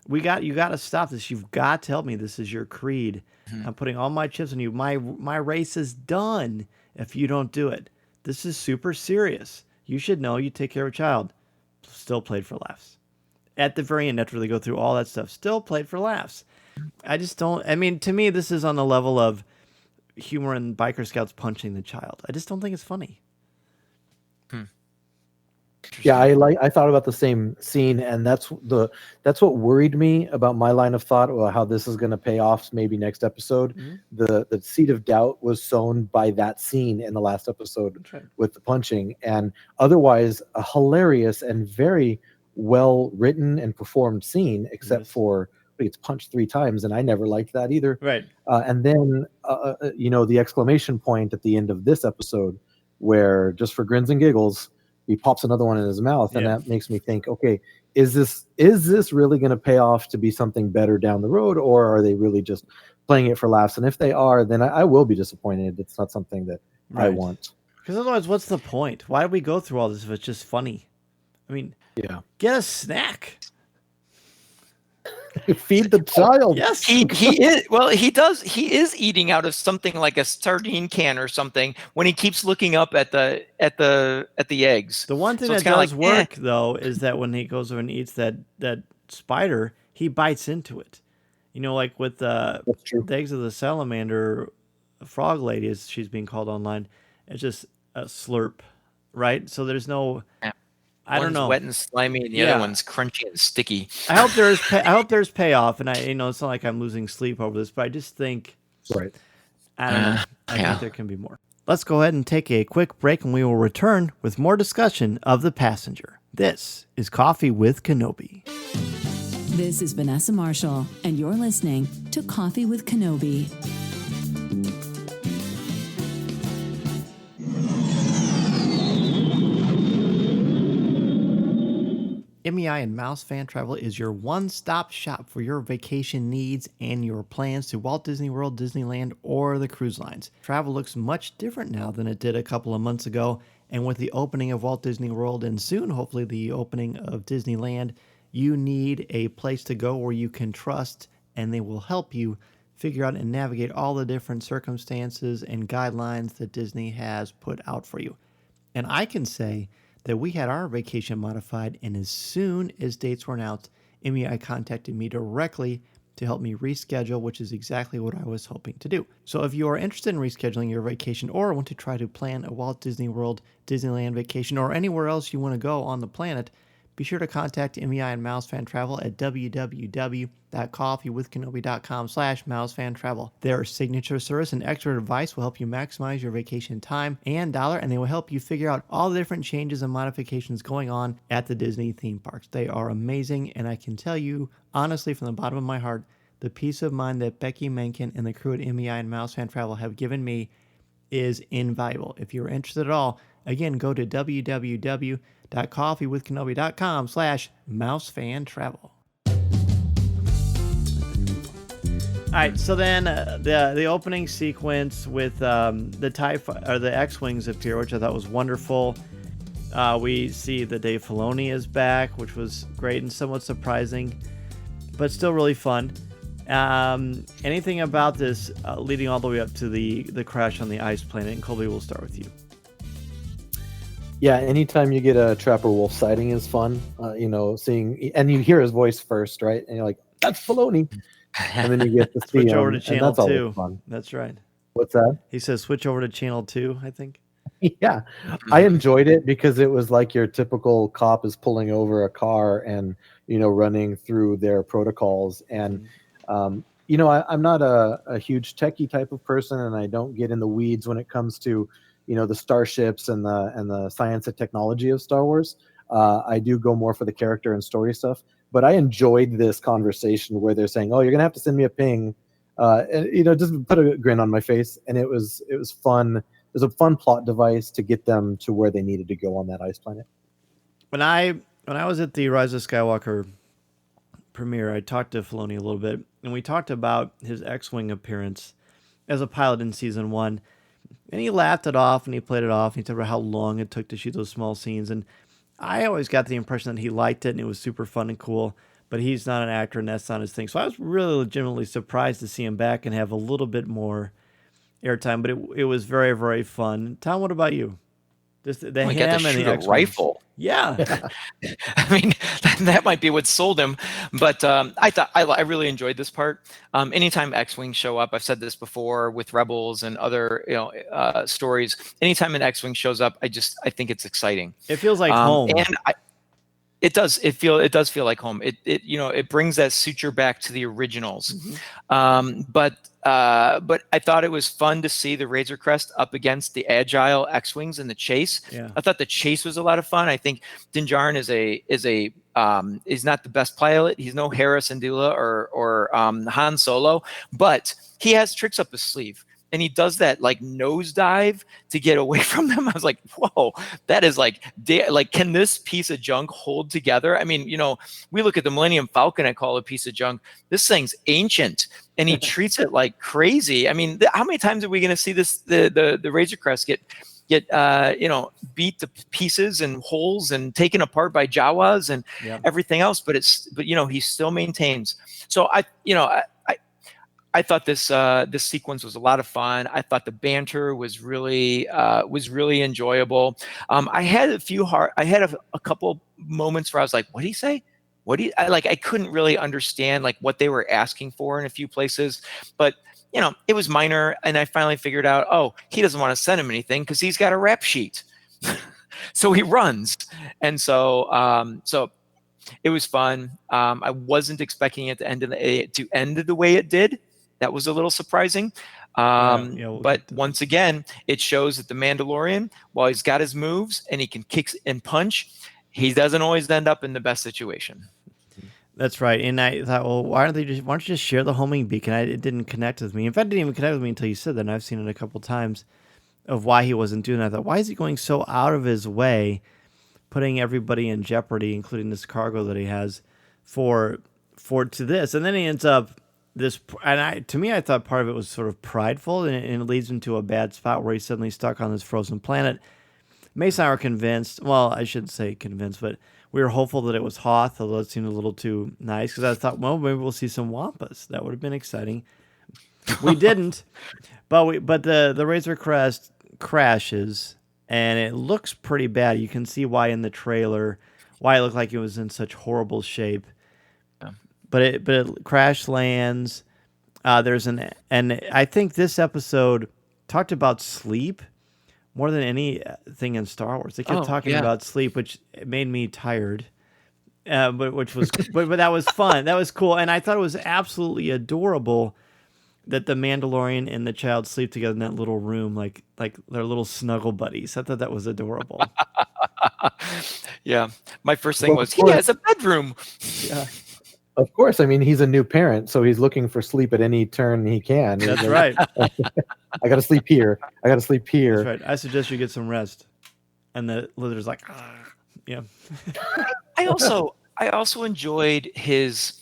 you got to stop this. You've got to help me. This is your creed. Mm-hmm. I'm putting all my chips on you. My race is done if you don't do it. This is super serious. You should know you take care of a child. Still played for laughs. At the very end, after they go through all that stuff, still played for laughs. I just don't. I mean, to me, this is on the level of humor and biker scouts punching the child. I just don't think it's funny. Yeah, I thought about the same scene, and that's what worried me about my line of thought, well, how this is going to pay off maybe next episode. The seed of doubt was sown by that scene in the last episode with the punching, and otherwise a hilarious and very well written and performed scene, except for he gets punched 3 times, and I never liked that either. Right. And then the exclamation point at the end of this episode, where just for grins and giggles, he pops another one in his mouth, and that makes me think, okay, is this really going to pay off to be something better down the road, or are they really just playing it for laughs? And if they are, then I will be disappointed. It's not something that I want. Because otherwise, what's the point? Why do we go through all this if it's just funny? I mean, get a snack. Feed the child. Yes, he is. Well, he does. He is eating out of something like a sardine can or something when he keeps looking up at the eggs. The one thing that does work though is that when he goes over and eats that spider, he bites into it. Like with the eggs of the salamander frog lady, as she's being called online, it's just a slurp, right? So there's no. I don't know. One's wet and slimy, and the other one's crunchy and sticky. I hope there's payoff, and it's not like I'm losing sleep over this, but I just think, I don't know. I think there can be more. Let's go ahead and take a quick break, and we will return with more discussion of The Passenger. This is Coffee with Kenobi. This is Vanessa Marshall, and you're listening to Coffee with Kenobi. MEI and Mouse Fan Travel is your one-stop shop for your vacation needs and your plans to Walt Disney World, Disneyland, or the cruise lines. Travel looks much different now than it did a couple of months ago, and with the opening of Walt Disney World and soon, hopefully, the opening of Disneyland, you need a place to go where you can trust, and they will help you figure out and navigate all the different circumstances and guidelines that Disney has put out for you. And I can say that we had our vacation modified, and as soon as dates were announced, MEI contacted me directly to help me reschedule, which is exactly what I was hoping to do. So if you are interested in rescheduling your vacation or want to try to plan a Walt Disney World, Disneyland vacation, or anywhere else you want to go on the planet, be sure to contact MEI and Mouse Fan Travel at www.coffeewithkenobi.com/mousefan-travel. Their signature service and expert advice will help you maximize your vacation time and dollar, and they will help you figure out all the different changes and modifications going on at the Disney theme parks. They are amazing, and I can tell you, honestly, from the bottom of my heart, the peace of mind that Becky Menken and the crew at MEI and Mouse Fan Travel have given me is invaluable. If you're interested at all, again, go to www.coffeewithkenobi.com/mousefan-travel. All right, so then the opening sequence with the X-Wings appear, which I thought was wonderful. We see that Dave Filoni is back, which was great and somewhat surprising, but still really fun. Anything about this leading all the way up to the crash on the ice planet? And Colby, we'll start with you. Yeah, anytime you get a Trapper Wolf sighting is fun. Seeing, and you hear his voice first, right? And you're like, "That's Filoni," and then you get to see switch him, over to channel 2. Fun. That's right. What's that? He says switch over to channel 2, I think. Yeah, I enjoyed it because it was like your typical cop is pulling over a car and running through their protocols. And I'm not a huge techie type of person, and I don't get in the weeds when it comes to the starships and the science and technology of Star Wars. I do go more for the character and story stuff. But I enjoyed this conversation where they're saying, "Oh, you're gonna have to send me a ping," just put a grin on my face, and it was fun. It was a fun plot device to get them to where they needed to go on that ice planet. When I was at the Rise of Skywalker premiere, I talked to Filoni a little bit, and we talked about his X-Wing appearance as a pilot in season 1. And he laughed it off, and he played it off, and he talked about how long it took to shoot those small scenes. And I always got the impression that he liked it, and it was super fun and cool, but he's not an actor, and that's not his thing. So I was really legitimately surprised to see him back and have a little bit more airtime, but it was very, very fun. Tom, what about you? Just the He him got to and shoot the a X-Wing. rifle. Yeah. I mean, that might be what sold him. But I thought I really enjoyed this part. Anytime X-Wings show up, I've said this before with Rebels and other stories. Anytime an X-Wing shows up, I think it's exciting. It feels like home. And it does feel like home. It brings that suture back to the originals. But I thought it was fun to see the Razor Crest up against the agile X-Wings in the chase. Yeah. I thought the chase was a lot of fun. I think Din Djarin is not the best pilot. He's no Harrison Dula or Han Solo, but he has tricks up his sleeve. And he does that like nosedive to get away from them. I was like, whoa, that is like, can this piece of junk hold together? I mean, we look at the Millennium Falcon, I call it a piece of junk. This thing's ancient, and he treats it like crazy. I mean, how many times are we going to see this, the Razor Crest get beat to pieces and holes and taken apart by Jawas and everything else? But he still maintains. So I thought this sequence was a lot of fun. I thought the banter was really enjoyable. I had a couple moments where I was like, "What did he say? I couldn't really understand like what they were asking for in a few places, but it was minor. And I finally figured out, oh, he doesn't want to send him anything because he's got a rap sheet, so he runs. And so it was fun. I wasn't expecting it to end the way it did. That was a little surprising. But once again, it shows that the Mandalorian, while he's got his moves and he can kick and punch, he doesn't always end up in the best situation. That's right. And I thought, well, why don't you just share the homing beacon? It didn't connect with me. In fact, it didn't even connect with me until you said that. And I've seen it a couple times of why he wasn't doing that. I thought, why is he going so out of his way, putting everybody in jeopardy, including this cargo that he has for this? And then he ends up this, and I thought part of it was sort of prideful, and it leads him to a bad spot where he's suddenly stuck on this frozen planet. Mace and I were convinced, well, I shouldn't say convinced, but we were hopeful that it was Hoth, although it seemed a little too nice, because I thought, well, maybe we'll see some Wampas. That would have been exciting. We didn't, but the Razor Crest crashes, and it looks pretty bad. You can see why in the trailer, why it looked like it was in such horrible shape. But it crash lands. And I think this episode talked about sleep more than anything in Star Wars. They kept talking about sleep, which made me tired. But that was fun. That was cool, and I thought it was absolutely adorable that the Mandalorian and the child sleep together in that little room, like they're little snuggle buddies. I thought that was adorable. Yeah, my first thing was he has a bedroom. Yeah. Of course, I mean, he's a new parent, so he's looking for sleep at any turn he can. That's right. I got to sleep here. I got to sleep here. That's right. I suggest you get some rest. And the lizard's like, yeah. I also enjoyed his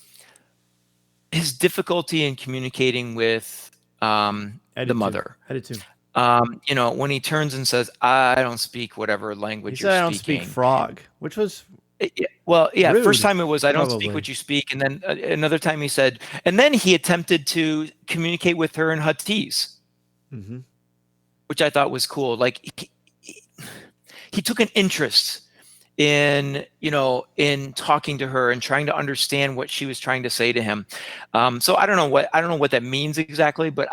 difficulty in communicating with the mother. I did too. When he turns and says, "I don't speak whatever language you're speaking." I don't speak frog, which was rude. First time it was, "I don't Probably. speak what you speak," and then another time he said, and then he attempted to communicate with her in Huttese, which I thought was cool. Like he took an interest in talking to her and trying to understand what she was trying to say to him. So I don't know what that means exactly, but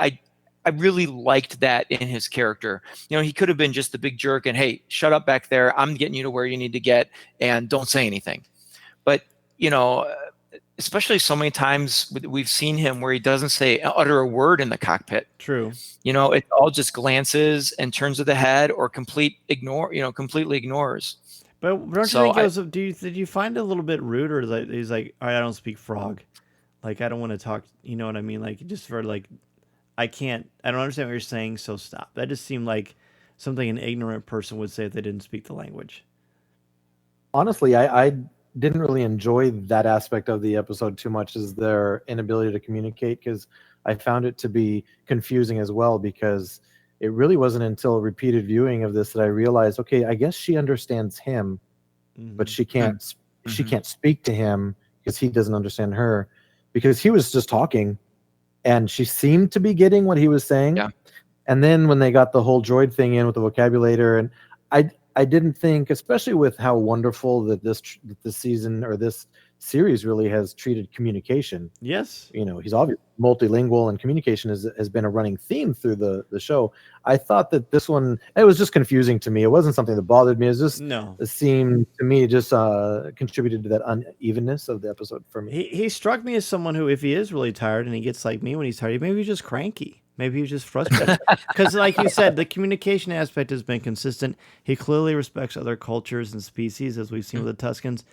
I really liked that in his character. He could have been just the big jerk and, hey, shut up back there. I'm getting you to where you need to get and don't say anything. But, especially so many times we've seen him where he doesn't utter a word in the cockpit. true. It all just glances and turns of the head or completely ignores. But don't you think it was? Did you find it a little bit rude, or he's like, all right, I don't speak frog, like I don't want to talk. You know what I mean? Like just for like, I don't understand what you're saying, so stop. That just seemed like something an ignorant person would say if they didn't speak the language. Honestly, I didn't really enjoy that aspect of the episode too much, as their inability to communicate, because I found it to be confusing as well, because it really wasn't until repeated viewing of this that I realized, okay, I guess she understands him, but she can't speak to him because he doesn't understand her, because he was just talking and she seemed to be getting what he was saying. Yeah. And then when they got the whole droid thing in with the vocabulator, and I didn't think, especially with how wonderful that this season or this series really has treated communication. Yes. He's obviously multilingual, and communication has been a running theme through the show. I thought that this one, it was just confusing to me. It wasn't something that bothered me. It was just, it seemed to me just contributed to that unevenness of the episode for me. He struck me as someone who, if he is really tired and he gets like me when he's tired, maybe he's just cranky. Maybe he's just frustrated. Because like you said, the communication aspect has been consistent. He clearly respects other cultures and species, as we've seen with the Tuscans.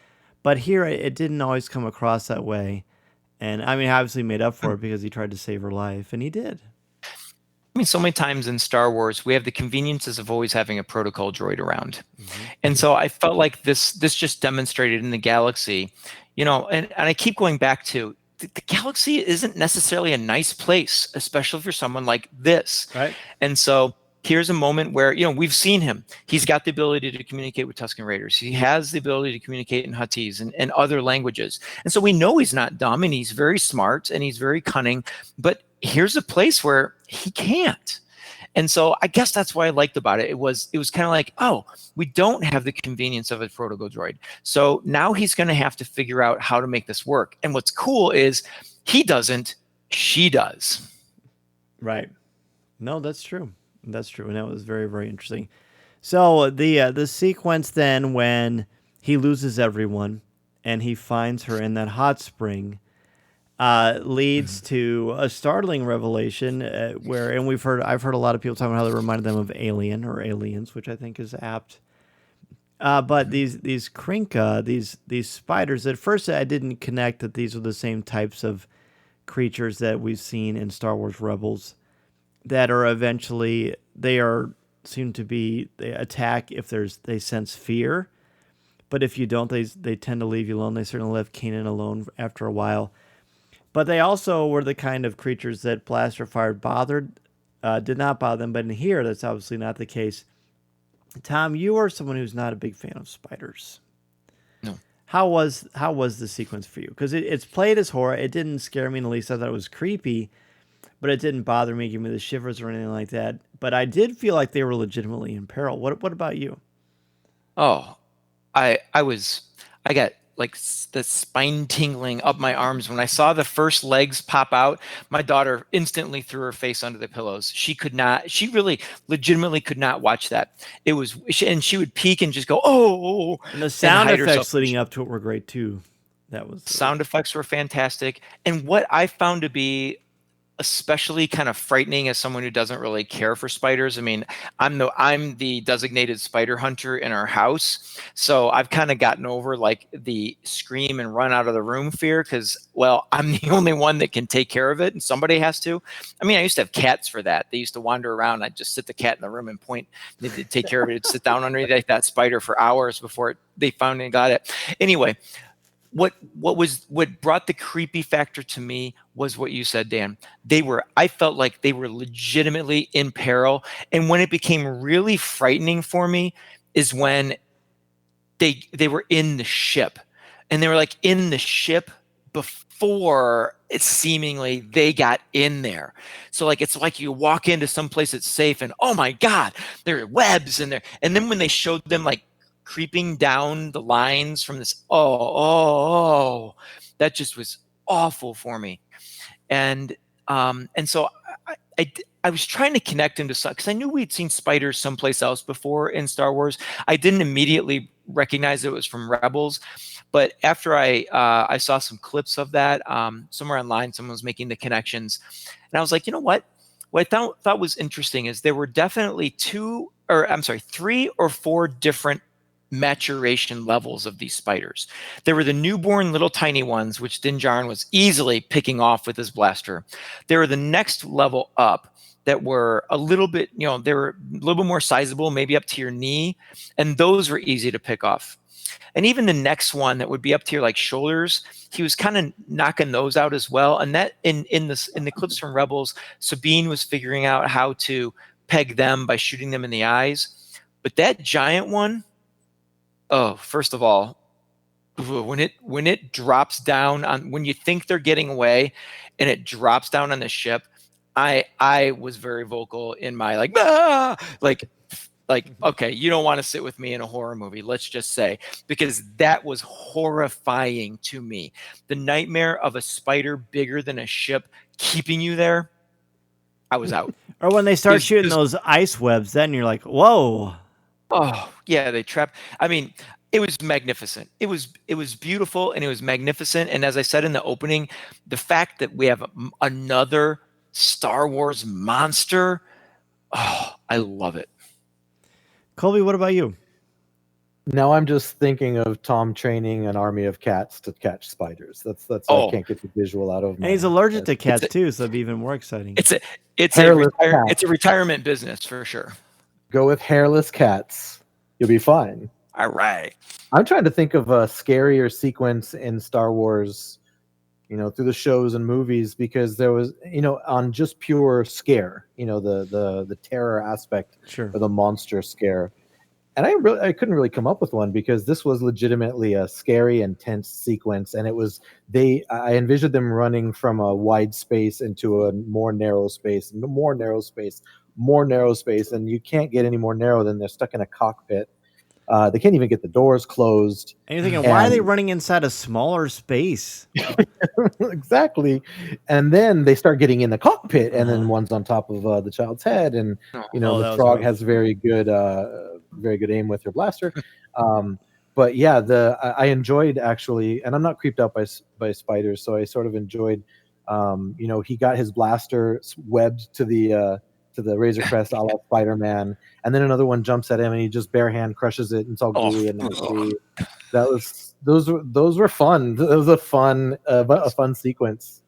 But here, it didn't always come across that way. And I mean, obviously made up for it because he tried to save her life, and he did. I mean, so many times in Star Wars, we have the conveniences of always having a protocol droid around. And so I felt like this just demonstrated in the galaxy, and I keep going back to, the galaxy isn't necessarily a nice place, especially for someone like this. Right. And so here's a moment where, we've seen him. He's got the ability to communicate with Tusken Raiders. He has the ability to communicate in Huttese and other languages. And so we know he's not dumb, and he's very smart, and he's very cunning. But here's a place where he can't. And so I guess that's what I liked about it. It was kind of like, oh, we don't have the convenience of a protocol droid. So now he's going to have to figure out how to make this work. And what's cool is he doesn't, she does. Right. No, that's true. That's true. And that was very, very interesting. So the sequence then when he loses everyone and he finds her in that hot spring leads to a startling revelation where, and I've heard a lot of people talking about how they reminded them of Alien or Aliens, which I think is apt. But these Krinka, these spiders, at first I didn't connect that these are the same types of creatures that we've seen in Star Wars Rebels that are eventually, they attack if they sense fear. But if you don't, they tend to leave you alone. They certainly left Kanan alone after a while. But they also were the kind of creatures that blaster fire did not bother them. But in here, that's obviously not the case. Tom, you are someone who's not a big fan of spiders. No. How was the sequence for you? Because it's played as horror. It didn't scare me in the least. I thought it was creepy, but it didn't bother me, give me the shivers or anything like that. But I did feel like they were legitimately in peril. What about you? Oh, I got like the spine tingling up my arms when I saw the first legs pop out. My daughter instantly threw her face under the pillows. She really legitimately could not watch that. And she would peek and just go, oh. And the sound effects leading up to it were great too. Sound effects were fantastic. And what I found to be especially kind of frightening as someone who doesn't really care for spiders. I mean, I'm the designated spider hunter in our house. So I've kind of gotten over like the scream and run out of the room fear because, well, I'm the only one that can take care of it and somebody has to. I mean, I used to have cats for that. They used to wander around. I'd just sit the cat in the room and point. They'd take care of it. It'd sit down underneath that spider for hours before they found and got it. Anyway, what brought the creepy factor to me was what you said, Dan. I felt like they were legitimately in peril. And when it became really frightening for me is when they were in the ship. And they were like in the ship before it seemingly they got in there. So like it's like you walk into some place that's safe and oh my God, there are webs in there. And then when they showed them like creeping down the lines from this, that just was awful for me. And so I was trying to them to because I knew we'd seen spiders someplace else before in Star Wars. I didn't immediately recognize it was from Rebels, but after I saw some clips of that somewhere online, someone was making the connections, and I was like, you know what? What I thought was interesting is there were definitely 3 or 4 different maturation levels of these spiders. There were the newborn little tiny ones, which Din Djarin was easily picking off with his blaster. There were the next level up that were a little bit, they were a little bit more sizable, maybe up to your knee, and those were easy to pick off. And even the next one that would be up to your like shoulders, he was kind of knocking those out as well. And that in the clips from Rebels, Sabine was figuring out how to peg them by shooting them in the eyes. But that giant one, oh, first of all, when it drops down on, when you think they're getting away and it drops down on the ship, I was very vocal in my like Like, okay, you don't want to sit with me in a horror movie, let's just say, because that was horrifying to me. The nightmare of a spider bigger than a ship keeping you there, I was out. Or when they start shooting those ice webs, then you're like, whoa. Oh, yeah, they trapped. I mean, it was magnificent. It was beautiful, and it was magnificent. And as I said in the opening, the fact that we have another Star Wars monster, oh, I love it. Colby, what about you? Now I'm just thinking of Tom training an army of cats to catch spiders. That's I can't get the visual out of. And he's allergic to cats too, so it'd be even more exciting. It's Hairless a retirement business for sure. Go with hairless cats. You'll be fine. All right. I'm trying to think of a scarier sequence in Star Wars, through the shows and movies, because there was, on just pure scare, the terror aspect, sure, or the monster scare. And I couldn't really come up with one, because this was legitimately a scary and tense sequence. And I envisioned them running from a wide space into a more narrow space, and more narrow space, and you can't get any more narrow than they're stuck in a cockpit. They can't even get the doors closed. And you're thinking, why are they running inside a smaller space? Exactly. And then they start getting in the cockpit, and then one's on top of the child's head, and the frog has very good aim with her blaster. But yeah, I enjoyed, actually, and I'm not creeped out by spiders, so I sort of enjoyed. He got his blaster webbed to the Razor Crest, a la Spider-Man, and then another one jumps at him, and he just bare hand crushes it, and it's all gooey and nasty. Those were fun. It was a fun sequence,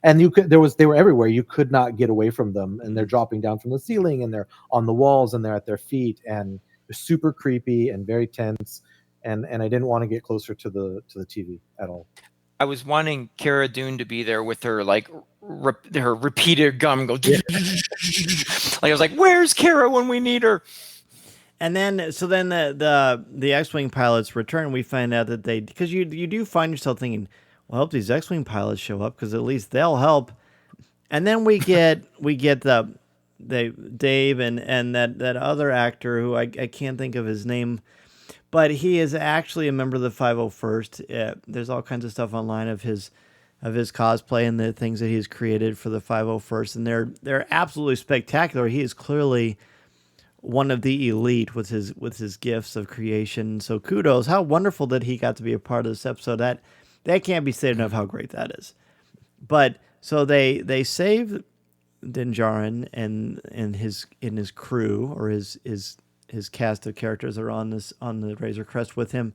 and they were everywhere. You could not get away from them, and they're dropping down from the ceiling, and they're on the walls, and they're at their feet, and they're super creepy and very tense. And I didn't want to get closer to the TV at all. I was wanting Cara Dune to be there with her her repeated gum go. Like, I was like, "Where's Cara when we need her?" And then the X-wing pilots return. We find out that because you do find yourself thinking, well, I hope these X-wing pilots show up, because at least they'll help. And then we get the Dave and that other actor who I can't think of his name. But he is actually a member of the 501st. There's all kinds of stuff online of his cosplay and the things that he's created for the 501st, and they're absolutely spectacular. He is clearly one of the elite with his gifts of creation. So kudos! How wonderful that he got to be a part of this episode. That can't be said enough how great that is. But so they save Din Djarin and his crew, or his cast of characters that are on the Razor Crest with him.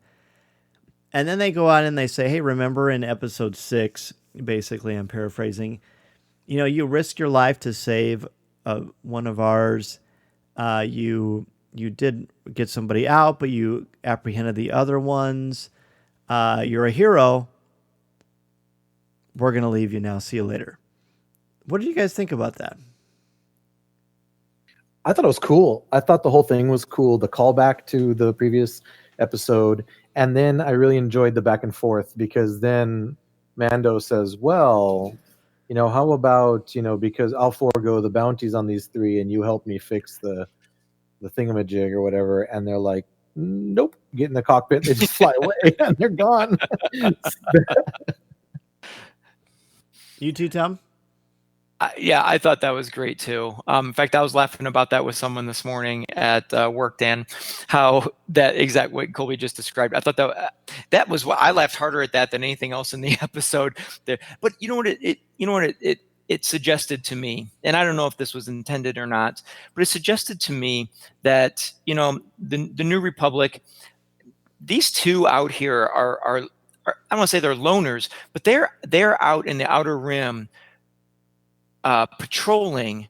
And then they go out and they say, hey, remember in episode 6, basically, I'm paraphrasing, you risked your life to save one of ours. You did get somebody out, but you apprehended the other ones. You're a hero. We're going to leave you now. See you later. What did you guys think about that? I thought it was cool. I thought the whole thing was cool. The callback to the previous episode. And then I really enjoyed the back and forth, because then Mando says, well, how about, because I'll forego the bounties on these 3 and you help me fix the thingamajig or whatever. And they're like, nope, get in the cockpit. They just fly away and they're gone. You too, Tom? Yeah, I thought that was great too. In fact, I was laughing about that with someone this morning at work, Dan, how that exact what Colby just described. I thought that was what I laughed harder at that than anything else in the episode. There, but you know what it suggested to me, and I don't know if this was intended or not, but it suggested to me that the New Republic, these two out here are I don't want to say they're loners, but they're out in the Outer Rim. Patrolling,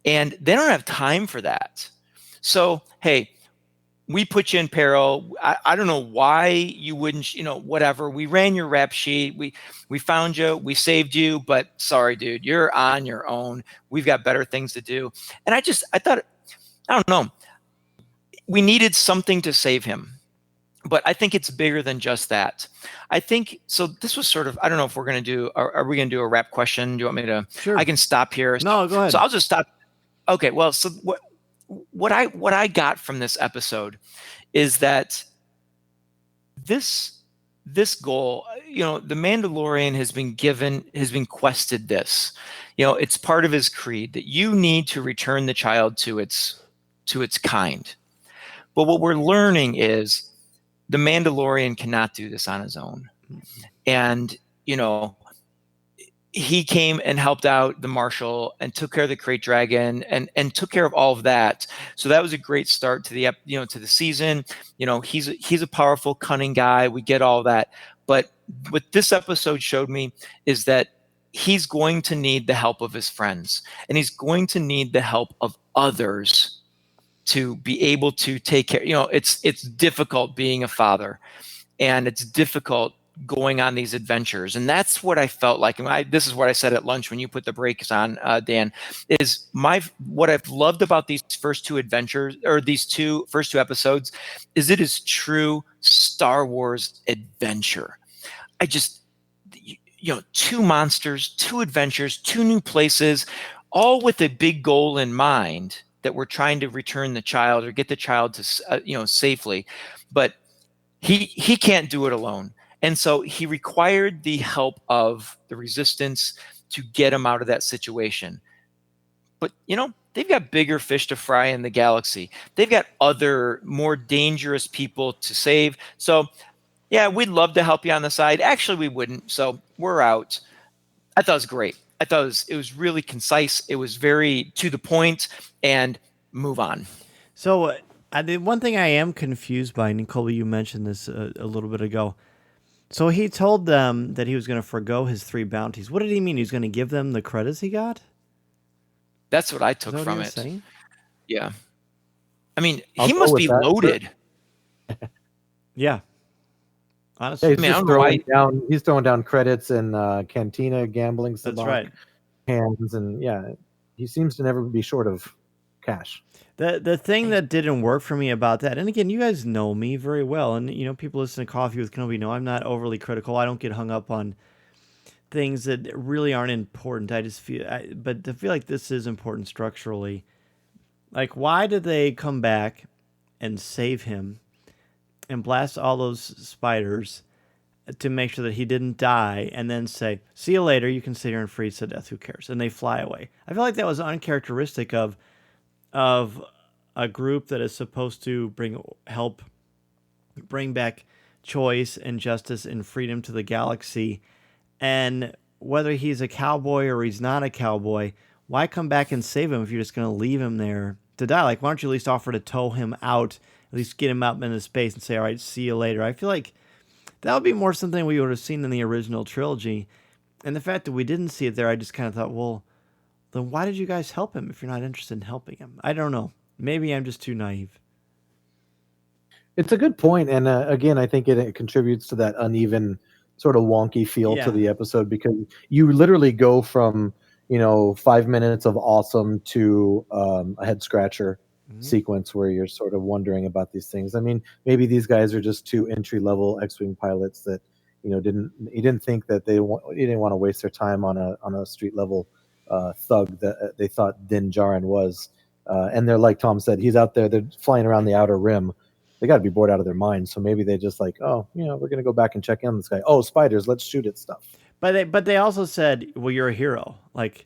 and they don't have time for that. So, hey, we put you in peril. I don't know why you wouldn't, whatever. We ran your rap sheet. We found you. We saved you. But sorry, dude, you're on your own. We've got better things to do. And I thought, I don't know. We needed something to save him. But I think it's bigger than just that. I think, so this was sort of, I don't know if we're going to do, are we going to do a wrap question? Do you want me to, Sure. I can stop here. No, go ahead. So I'll just stop. Okay. Well, so what I got from this episode is that this goal, the Mandalorian has been quested this. It's part of his creed that you need to return the child to its kind. But what we're learning is the Mandalorian cannot do this on his own. And, he came and helped out the marshal and took care of the crate dragon and took care of all of that. So that was a great start to to the season. He's a powerful, cunning guy. We get all that. But what this episode showed me is that he's going to need the help of his friends, and he's going to need the help of others to be able to take care. It's difficult being a father, and it's difficult going on these adventures. And that's what I felt like. And this is what I said at lunch when you put the brakes on, Dan, is what I've loved about these first two adventures, or these first two episodes, is it is true Star Wars adventure. I just, two monsters, two adventures, two new places, all with a big goal in mind, that we're trying to return the child or get the child to, safely. But he can't do it alone. And so he required the help of the Resistance to get him out of that situation. But, they've got bigger fish to fry in the galaxy. They've got other more dangerous people to save. So, yeah, we'd love to help you on the side. Actually, we wouldn't. So we're out. I thought it was great. I thought it was really concise. It was very to the point, and move on. So the one thing I am confused by, Nicole, you mentioned this a little bit ago. So he told them that he was going to forgo his 3 bounties. What did he mean? He was going to give them the credits he got? That's what I took from it. Saying? Yeah. I mean, I'll he go must with be that. loaded. Yeah. Honestly. Yeah, he's throwing down credits and cantina gambling. That's right. Hands, and yeah, he seems to never be short of cash. The thing that didn't work for me about that, and again, you guys know me very well, and people listen to Coffee with Kenobi know I'm not overly critical. I don't get hung up on things that really aren't important. I just but to feel like this is important structurally. Like, why did they come back and save him and blast all those spiders to make sure that he didn't die, and then say, "See you later. You can sit here and freeze to death. Who cares?" And they fly away. I feel like that was uncharacteristic of a group that is supposed to bring back choice and justice and freedom to the galaxy. And whether he's a cowboy or he's not a cowboy, why come back and save him if you're just going to leave him there to die? Like, why don't you at least offer to tow him out, at least get him out into space and say, "All right, see you later"? I feel like that would be more something we would have seen in the original trilogy. And the fact that we didn't see it there, I just kind of thought, well, then why did you guys help him if you're not interested in helping him? I don't know. Maybe I'm just too naive. It's a good point, and again, I think it contributes to that uneven, sort of wonky feel to the episode, because you literally go from 5 minutes of awesome to a head scratcher sequence where you're sort of wondering about these things. I mean, maybe these guys are just 2 entry-level X-wing pilots that didn't think that he didn't want to waste their time on a street level thug that they thought Din Djarin was. And they're, like Tom said, he's out there, they're flying around the outer rim. They got to be bored out of their minds. So maybe they just like, we're going to go back and check in on this guy. Oh, spiders, let's shoot at stuff. But they also said, well, you're a hero. Like,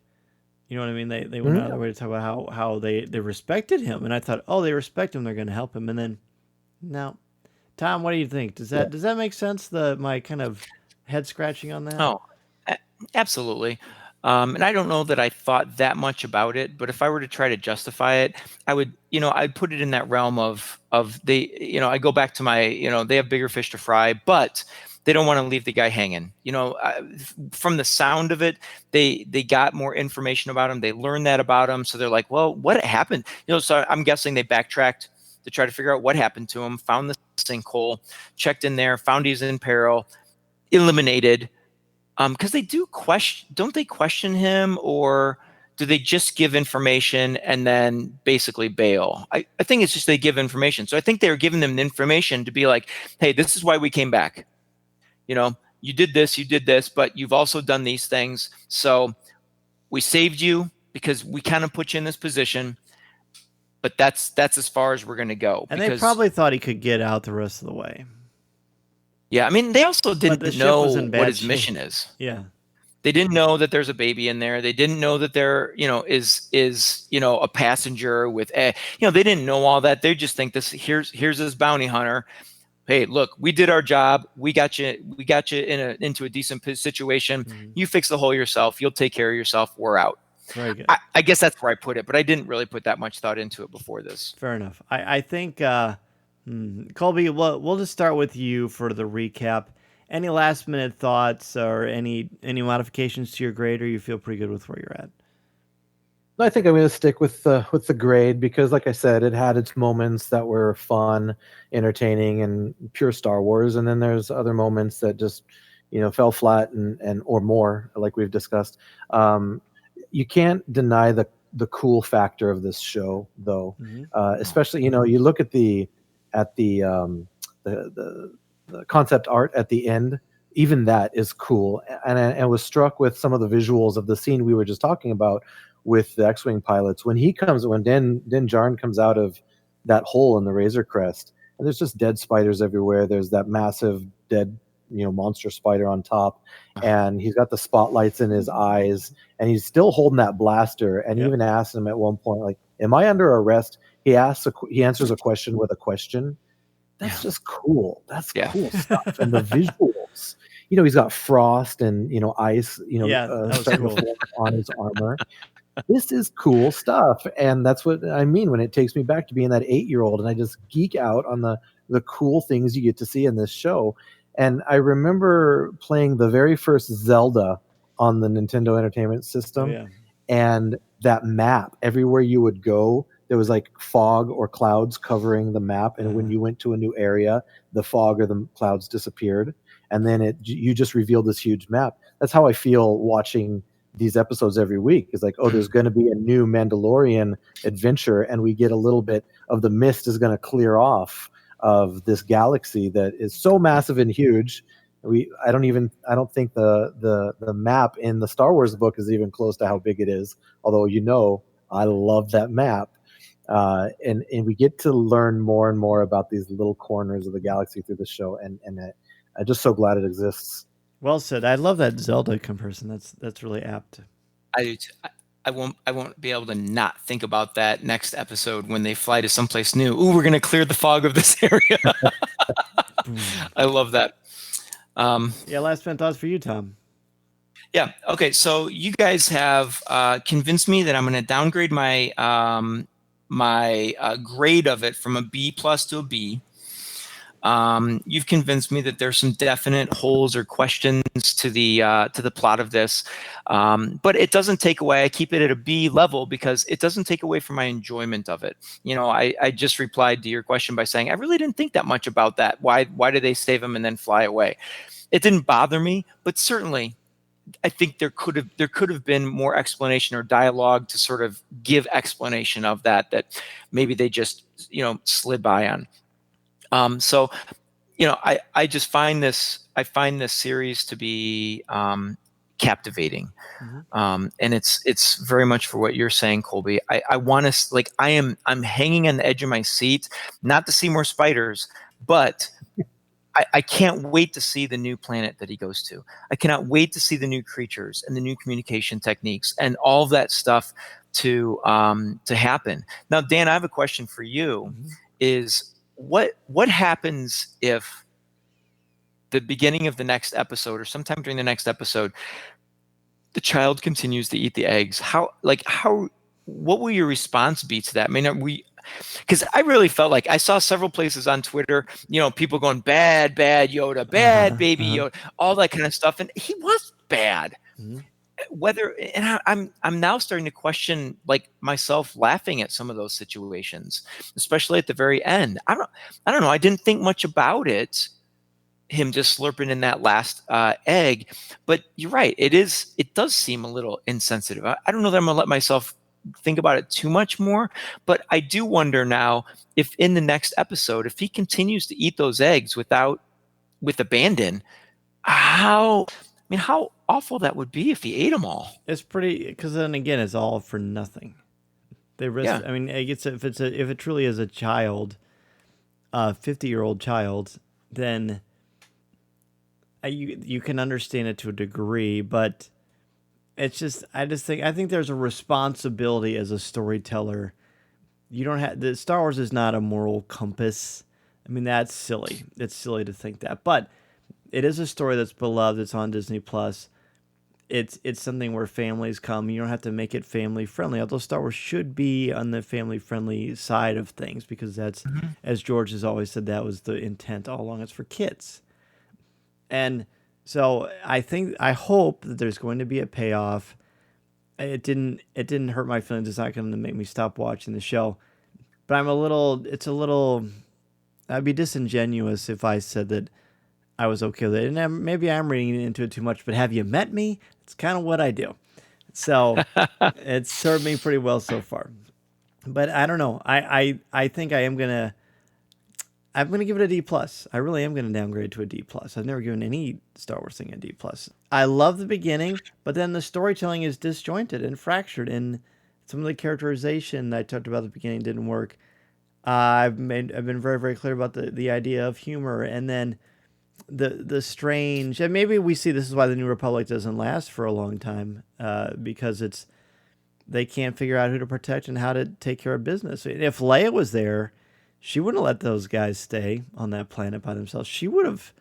you know what I mean? They went out of their way to talk about how they respected him. And I thought, oh, they respect him, they're going to help him. And then, no. Tom, what do you think? Does that make sense? My kind of head scratching on that? Oh, absolutely. And I don't know that I thought that much about it, but if I were to try to justify it, I would, I'd put it in that realm of they, I go back to my, they have bigger fish to fry, but they don't want to leave the guy hanging. From the sound of it, they got more information about him. They learned that about him. So they're like, well, what happened? So I'm guessing they backtracked to try to figure out what happened to him, found the sinkhole, checked in there, found he's in peril, eliminated. Because they don't they question him, or do they just give information and then basically bail? I think it's just they give information. So I think they were giving them the information to be like, hey, this is why we came back. You did this, but you've also done these things. So we saved you because we kind of put you in this position, but that's as far as we're going to go. And they probably thought he could get out the rest of the way. Yeah, I mean, they also the didn't ship know was in bad what his shape. mission is. Yeah. They didn't know that there's a baby in there. They didn't know that there, is a passenger with they didn't know all that. They just think here's this bounty hunter. Hey, look, we did our job. We got you into a decent situation. Mm-hmm. You fix the hole yourself. You'll take care of yourself. We're out. Very good. I guess that's where I put it, but I didn't really put that much thought into it before this. Fair enough. I think, Colby, we'll just start with you for the recap. Any last minute thoughts or any modifications to your grade, or you feel pretty good with where you're at? I think I'm going to stick with the grade because, like I said, it had its moments that were fun, entertaining, and pure Star Wars. And then there's other moments that just, fell flat and or more, like we've discussed. You can't deny the cool factor of this show, though. Mm-hmm. Especially, you look at the concept art at the end. Even that is cool, and I was struck with some of the visuals of the scene we were just talking about with the X-wing pilots. When Din Djarin comes out of that hole in the Razor Crest, and there's just dead spiders everywhere. There's that massive dead, monster spider on top, and he's got the spotlights in his eyes, and he's still holding that blaster. And he even asked him at one point, like, "Am I under arrest?" He answers a question with a question. That's just cool. That's cool stuff. And the visuals, he's got frost and, ice, starting to form on his armor. This is cool stuff. And that's what I mean when it takes me back to being that 8-year-old. And I just geek out on the cool things you get to see in this show. And I remember playing the very first Zelda on the Nintendo Entertainment System. Oh, yeah. And that map, everywhere you would go, there was like fog or clouds covering the map. And when you went to a new area, the fog or the clouds disappeared. And then you just revealed this huge map. That's how I feel watching these episodes every week. It's like, oh, there's going to be a new Mandalorian adventure, and we get a little bit of the mist is going to clear off of this galaxy that is so massive and huge. I don't think the map in the Star Wars book is even close to how big it is. Although, I love that map. And we get to learn more and more about these little corners of the galaxy through the show. And I'm just so glad it exists. Well said. I love that Zelda comparison. That's really apt. I won't be able to not think about that next episode when they fly to someplace new. Ooh, we're going to clear the fog of this area. I love that. Last minute thoughts for you, Tom. Yeah. Okay. So you guys have convinced me that I'm going to downgrade my grade of it from a B+ to a B. You've convinced me that there's some definite holes or questions to the plot of this, but it doesn't take away. I keep it at a B level because it doesn't take away from my enjoyment of it. I just replied to your question by saying I really didn't think that much about that. Why did they save him and then fly away? It didn't bother me, but certainly I think there could have been more explanation or dialogue to sort of give explanation of that maybe they just slid by on. So I just find this series to be captivating. Mm-hmm. And it's very much for what you're saying, Colby. I want to, I'm hanging on the edge of my seat, not to see more spiders, but I can't wait to see the new planet that he goes to. I cannot wait to see the new creatures and the new communication techniques and all of that stuff to happen. Now, Dan, I have a question for you. Mm-hmm. Is what happens if the beginning of the next episode or sometime during the next episode, the child continues to eat the eggs? What will your response be to that? I mean, because I really felt like I saw several places on Twitter, people going bad Yoda, bad baby Yoda, all that kind of stuff. And he was bad. Mm-hmm. I'm now starting to question myself laughing at some of those situations, especially at the very end. I don't know. I didn't think much about it, him just slurping in that last egg, but you're right. It does seem a little insensitive. I don't know that I'm gonna let myself think about it too much more, but I do wonder now if in the next episode, if he continues to eat those eggs with abandon, how awful that would be if he ate them all. It's pretty, because then again, it's all for nothing. They risk. Yeah. I mean, if it truly is a child, 50-year-old child, then you can understand it to a degree, but I think there's a responsibility as a storyteller. You don't have the Star Wars is not a moral compass. I mean, that's silly. It's silly to think that, but it is a story that's beloved. It's on Disney Plus. It's something where families come. You don't have to make it family friendly, although Star Wars should be on the family friendly side of things, because that's, as George has always said, that was the intent all along. It's for kids. And so I hope that there's going to be a payoff. It didn't hurt my feelings. It's not going to make me stop watching the show, but I'd be disingenuous if I said that I was okay with it. And maybe I'm reading into it too much, but have you met me? It's kind of what I do. So it's served me pretty well so far. But I don't know. I think I'm gonna give it a D+. I really am gonna downgrade to a D+. I've never given any Star Wars thing a D+. I love the beginning, but then the storytelling is disjointed and fractured, and some of the characterization that I talked about at the beginning didn't work. I've been very, very clear about the idea of humor, and then the strange, and maybe we see this is why the New Republic doesn't last for a long time, because they can't figure out who to protect and how to take care of business. If Leia was there, she wouldn't have let those guys stay on that planet by themselves. She would have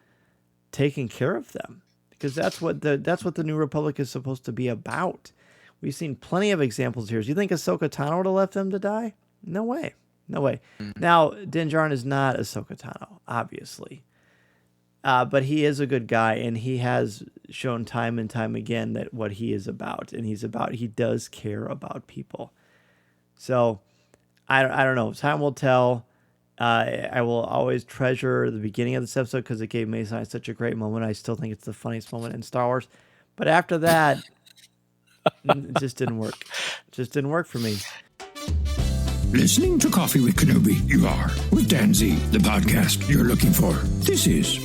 taken care of them, because that's what the New Republic is supposed to be about. We've seen plenty of examples here. Do you think Ahsoka Tano would have left them to die? No way. Now, Din Djarin is not Ahsoka Tano, obviously. But he is a good guy, and he has shown time and time again that what he is about, and he does care about people. So I don't know. Time will tell. I will always treasure the beginning of this episode because it gave Mason such a great moment. I still think it's the funniest moment in Star Wars. But after that, it just didn't work. It just didn't work for me. Listening to Coffee with Kenobi, you are, with Dan Z, the podcast you're looking for. This is...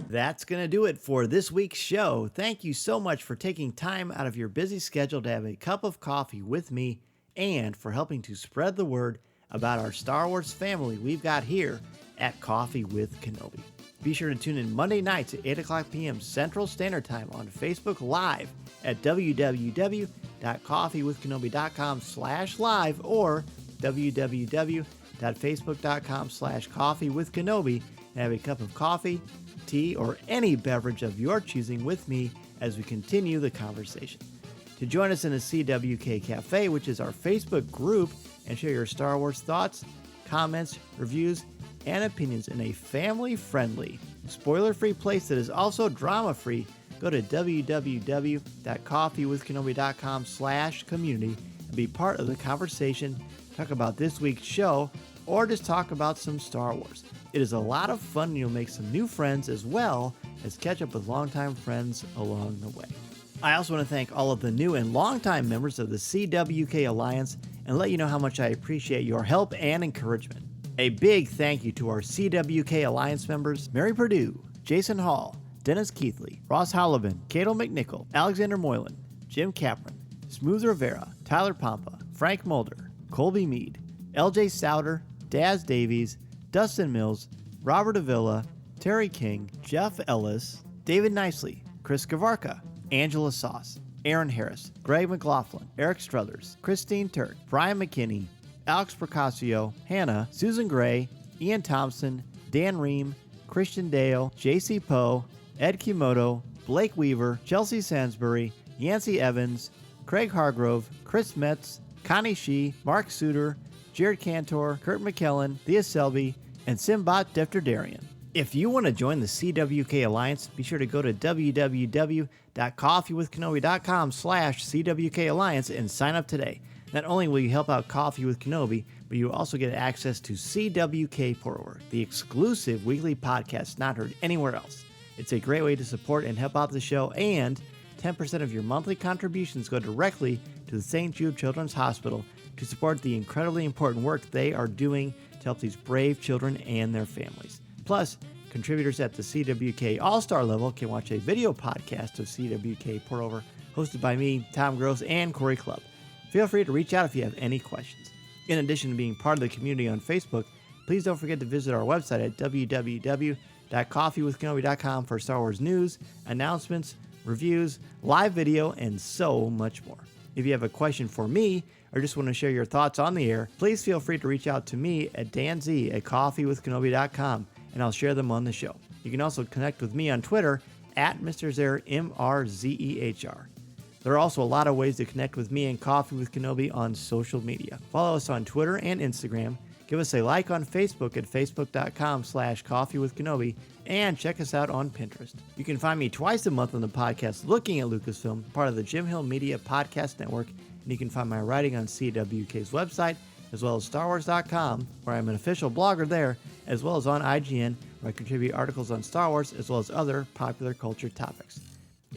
That's going to do it for this week's show. Thank you so much for taking time out of your busy schedule to have a cup of coffee with me, and for helping to spread the word about our Star Wars family we've got here at Coffee with Kenobi. Be sure to tune in Monday nights at 8 o'clock p.m. Central Standard Time on Facebook Live at www.coffeewithkenobi.com/live or www.facebook.com/coffeewithkenobi and have a cup of coffee, tea, or any beverage of your choosing with me as we continue the conversation. To join us in the CWK Cafe, which is our Facebook group, and share your Star Wars thoughts, comments, reviews, and opinions in a family-friendly, spoiler-free place that is also drama-free, go to www.coffeewithkenobi.com/community and be part of the conversation, talk about this week's show, or just talk about some Star Wars. It is a lot of fun, and you'll make some new friends as well as catch up with longtime friends along the way. I also want to thank all of the new and longtime members of the CWK Alliance and let you know how much I appreciate your help and encouragement. A big thank you to our CWK Alliance members, Mary Purdue, Jason Hall, Dennis Keithley, Ross Hallivan, Cato McNichol, Alexander Moylan, Jim Capron, Smooth Rivera, Tyler Pompa, Frank Mulder, Colby Mead, LJ Souter, Daz Davies, Dustin Mills, Robert Avila, Terry King, Jeff Ellis, David Nicely, Chris Gavarka, Angela Sauce, Aaron Harris, Greg McLaughlin, Eric Struthers, Christine Turk, Brian McKinney, Alex Procasio, Hannah, Susan Gray, Ian Thompson, Dan Ream, Christian Dale, JC Poe, Ed Kimoto, Blake Weaver, Chelsea Sansbury, Yancey Evans, Craig Hargrove, Chris Metz, Connie Shee, Mark Suter, Jared Cantor, Kurt McKellen, Thea Selby, and Simbat Defterdarian. If you want to join the CWK Alliance, be sure to go to www.coffeewithkenobi.com/CWK Alliance and sign up today. Not only will you help out Coffee with Kenobi, but you will also get access to CWK Forward, the exclusive weekly podcast not heard anywhere else. It's a great way to support and help out the show, and 10% of your monthly contributions go directly to the St. Jude Children's Hospital to support the incredibly important work they are doing to help these brave children and their families. Plus, Contributors at the CWK All-Star level can watch a video podcast of CWK Pour Over, hosted by me, Tom Gross, and Corey Clubb. Feel free to reach out if you have any questions. In addition to being part of the community on Facebook, please don't forget to visit our website at www.coffeewithkenobi.com for Star Wars news, announcements, reviews, live video, and so much more. If you have a question for me or just want to share your thoughts on the air, please feel free to reach out to me at danz@coffeewithkenobi.com, and I'll share them on the show. You can also connect with me on Twitter at Mr. Zer, MRZEHR. There are also a lot of ways to connect with me and Coffee with Kenobi on social media. Follow us on Twitter and Instagram. Give us a like on Facebook at facebook.com/coffeewithkenobi, and check us out on Pinterest. You can find me twice a month on the podcast Looking at Lucasfilm, part of the Jim Hill Media Podcast Network, and you can find my writing on CWK's website, as well as StarWars.com, where I'm an official blogger there, as well as on IGN, where I contribute articles on Star Wars, as well as other popular culture topics.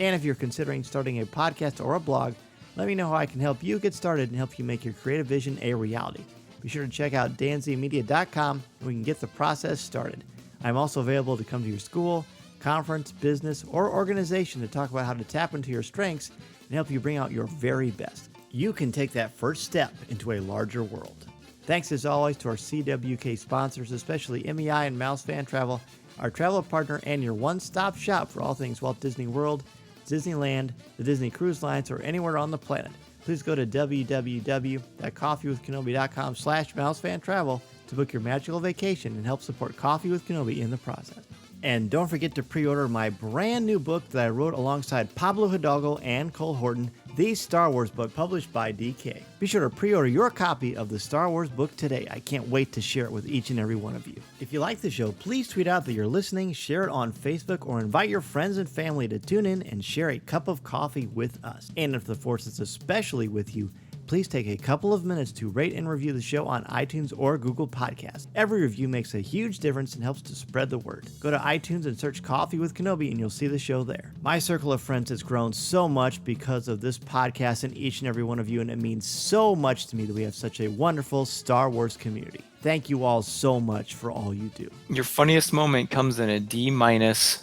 And if you're considering starting a podcast or a blog, let me know how I can help you get started and help you make your creative vision a reality. Be sure to check out danzmedia.com and we can get the process started. I'm also available to come to your school, conference, business, or organization to talk about how to tap into your strengths and help you bring out your very best. You can take that first step into a larger world. Thanks as always to our CWK sponsors, especially MEI and Mouse Fan Travel, our travel partner and your one-stop shop for all things Walt Disney World, Disneyland, the Disney Cruise Lines, or anywhere on the planet. Please go to www.coffeewithkenobi.com/mousefantravel to book your magical vacation and help support Coffee with Kenobi in the process. And don't forget to pre-order my brand new book that I wrote alongside Pablo Hidalgo and Cole Horton, The Star Wars Book, published by DK. Be sure to pre-order your copy of the Star Wars book today. I can't wait to share it with each and every one of you. If you like the show, please tweet out that you're listening, share it on Facebook, or invite your friends and family to tune in and share a cup of coffee with us. And if the Force is especially with you, please take a couple of minutes to rate and review the show on iTunes or Google Podcasts. Every review makes a huge difference and helps to spread the word. Go to iTunes and search Coffee with Kenobi and you'll see the show there. My circle of friends has grown so much because of this podcast and each and every one of you, and it means so much to me that we have such a wonderful Star Wars community. Thank you all so much for all you do. Your funniest moment comes in a D-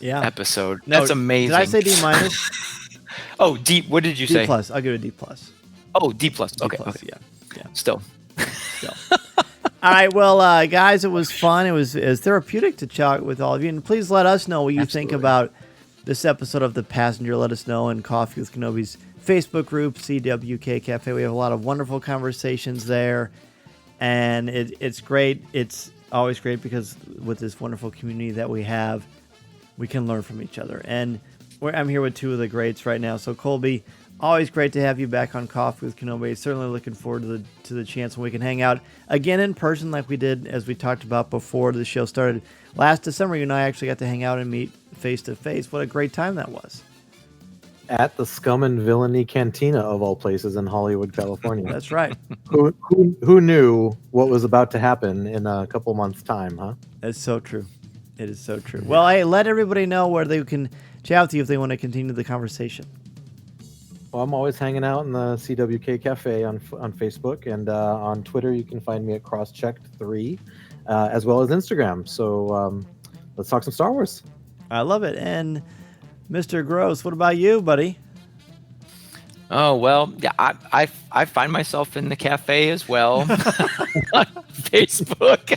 episode. No, That's amazing. Did I say D-? Oh, D. What did you say? D+. I'll give it a D+. Oh, D+. Okay. Okay. Yeah. Still. All right. Well, guys, it was fun. It was therapeutic to chat with all of you. And please let us know what you think about this episode of The Passenger. Let us know in Coffee with Kenobi's Facebook group, CWK Cafe. We have a lot of wonderful conversations there. And it's great. It's always great because with this wonderful community that we have, we can learn from each other. And I'm here with two of the greats right now. So, Colby, always great to have you back on Coffee with Kenobi. Certainly looking forward to the chance when we can hang out again in person like we did, as we talked about before the show started. Last December, you and I actually got to hang out and meet face-to-face. What a great time that was. At the Scum and Villainy Cantina, of all places, in Hollywood, California. That's right. Who knew what was about to happen in a couple months' time, huh? That's so true. It is so true. Well, hey, let everybody know where they can chat with you if they want to continue the conversation. Well, I'm always hanging out in the CWK Cafe on Facebook, and on Twitter you can find me at crosschecked3, as well as Instagram. So let's talk some Star Wars. I love it. And Mr. Gross, what about you, buddy? Oh, well, yeah, I find myself in the cafe as well on Facebook.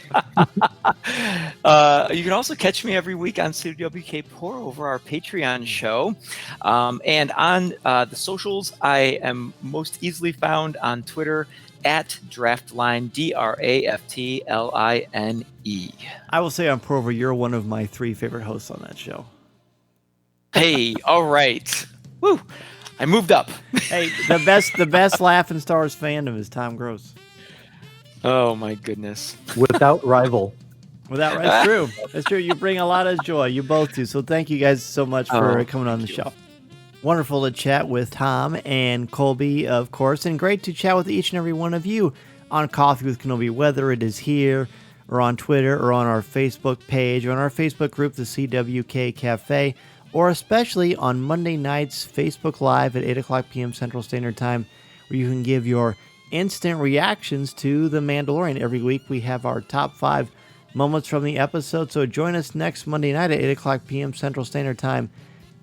You can also catch me every week on CWK Pour Over, our Patreon show. And on the socials, I am most easily found on Twitter at Draftline, DRAFTLINE. I will say on Pour Over, you're one of my 3 favorite hosts on that show. Hey, all right. Woo. I moved up. Hey, the best laugh in Star Wars fandom is Tom Gross. Oh my goodness. Without rival. That's true. That's true. You bring a lot of joy. You both do. So thank you guys so much for coming on the show. Wonderful to chat with Tom and Colby, of course, and great to chat with each and every one of you on Coffee with Kenobi, whether it is here or on Twitter or on our Facebook page or on our Facebook group, the CWK Cafe, or especially on Monday nights, Facebook Live at 8 o'clock p.m. Central Standard Time, where you can give your instant reactions to The Mandalorian. Every week we have our top 5 moments from the episode. So join us next Monday night at 8 o'clock p.m. Central Standard Time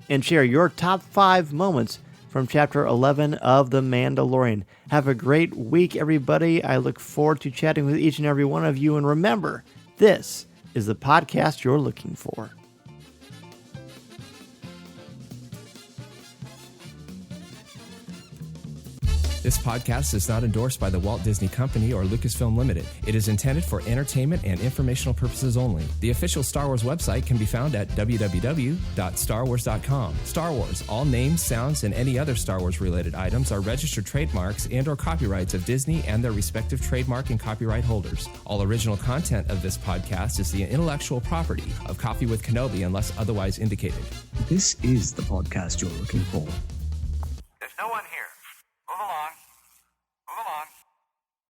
and share your top 5 moments from Chapter 11 of The Mandalorian. Have a great week, everybody. I look forward to chatting with each and every one of you. And remember, this is the podcast you're looking for. This podcast is not endorsed by the Walt Disney Company or Lucasfilm Limited. It is intended for entertainment and informational purposes only. The official Star Wars website can be found at www.starwars.com. Star Wars, all names, sounds, and any other Star Wars related items are registered trademarks and or copyrights of Disney and their respective trademark and copyright holders. All original content of this podcast is the intellectual property of Coffee with Kenobi unless otherwise indicated. This is the podcast you're looking for.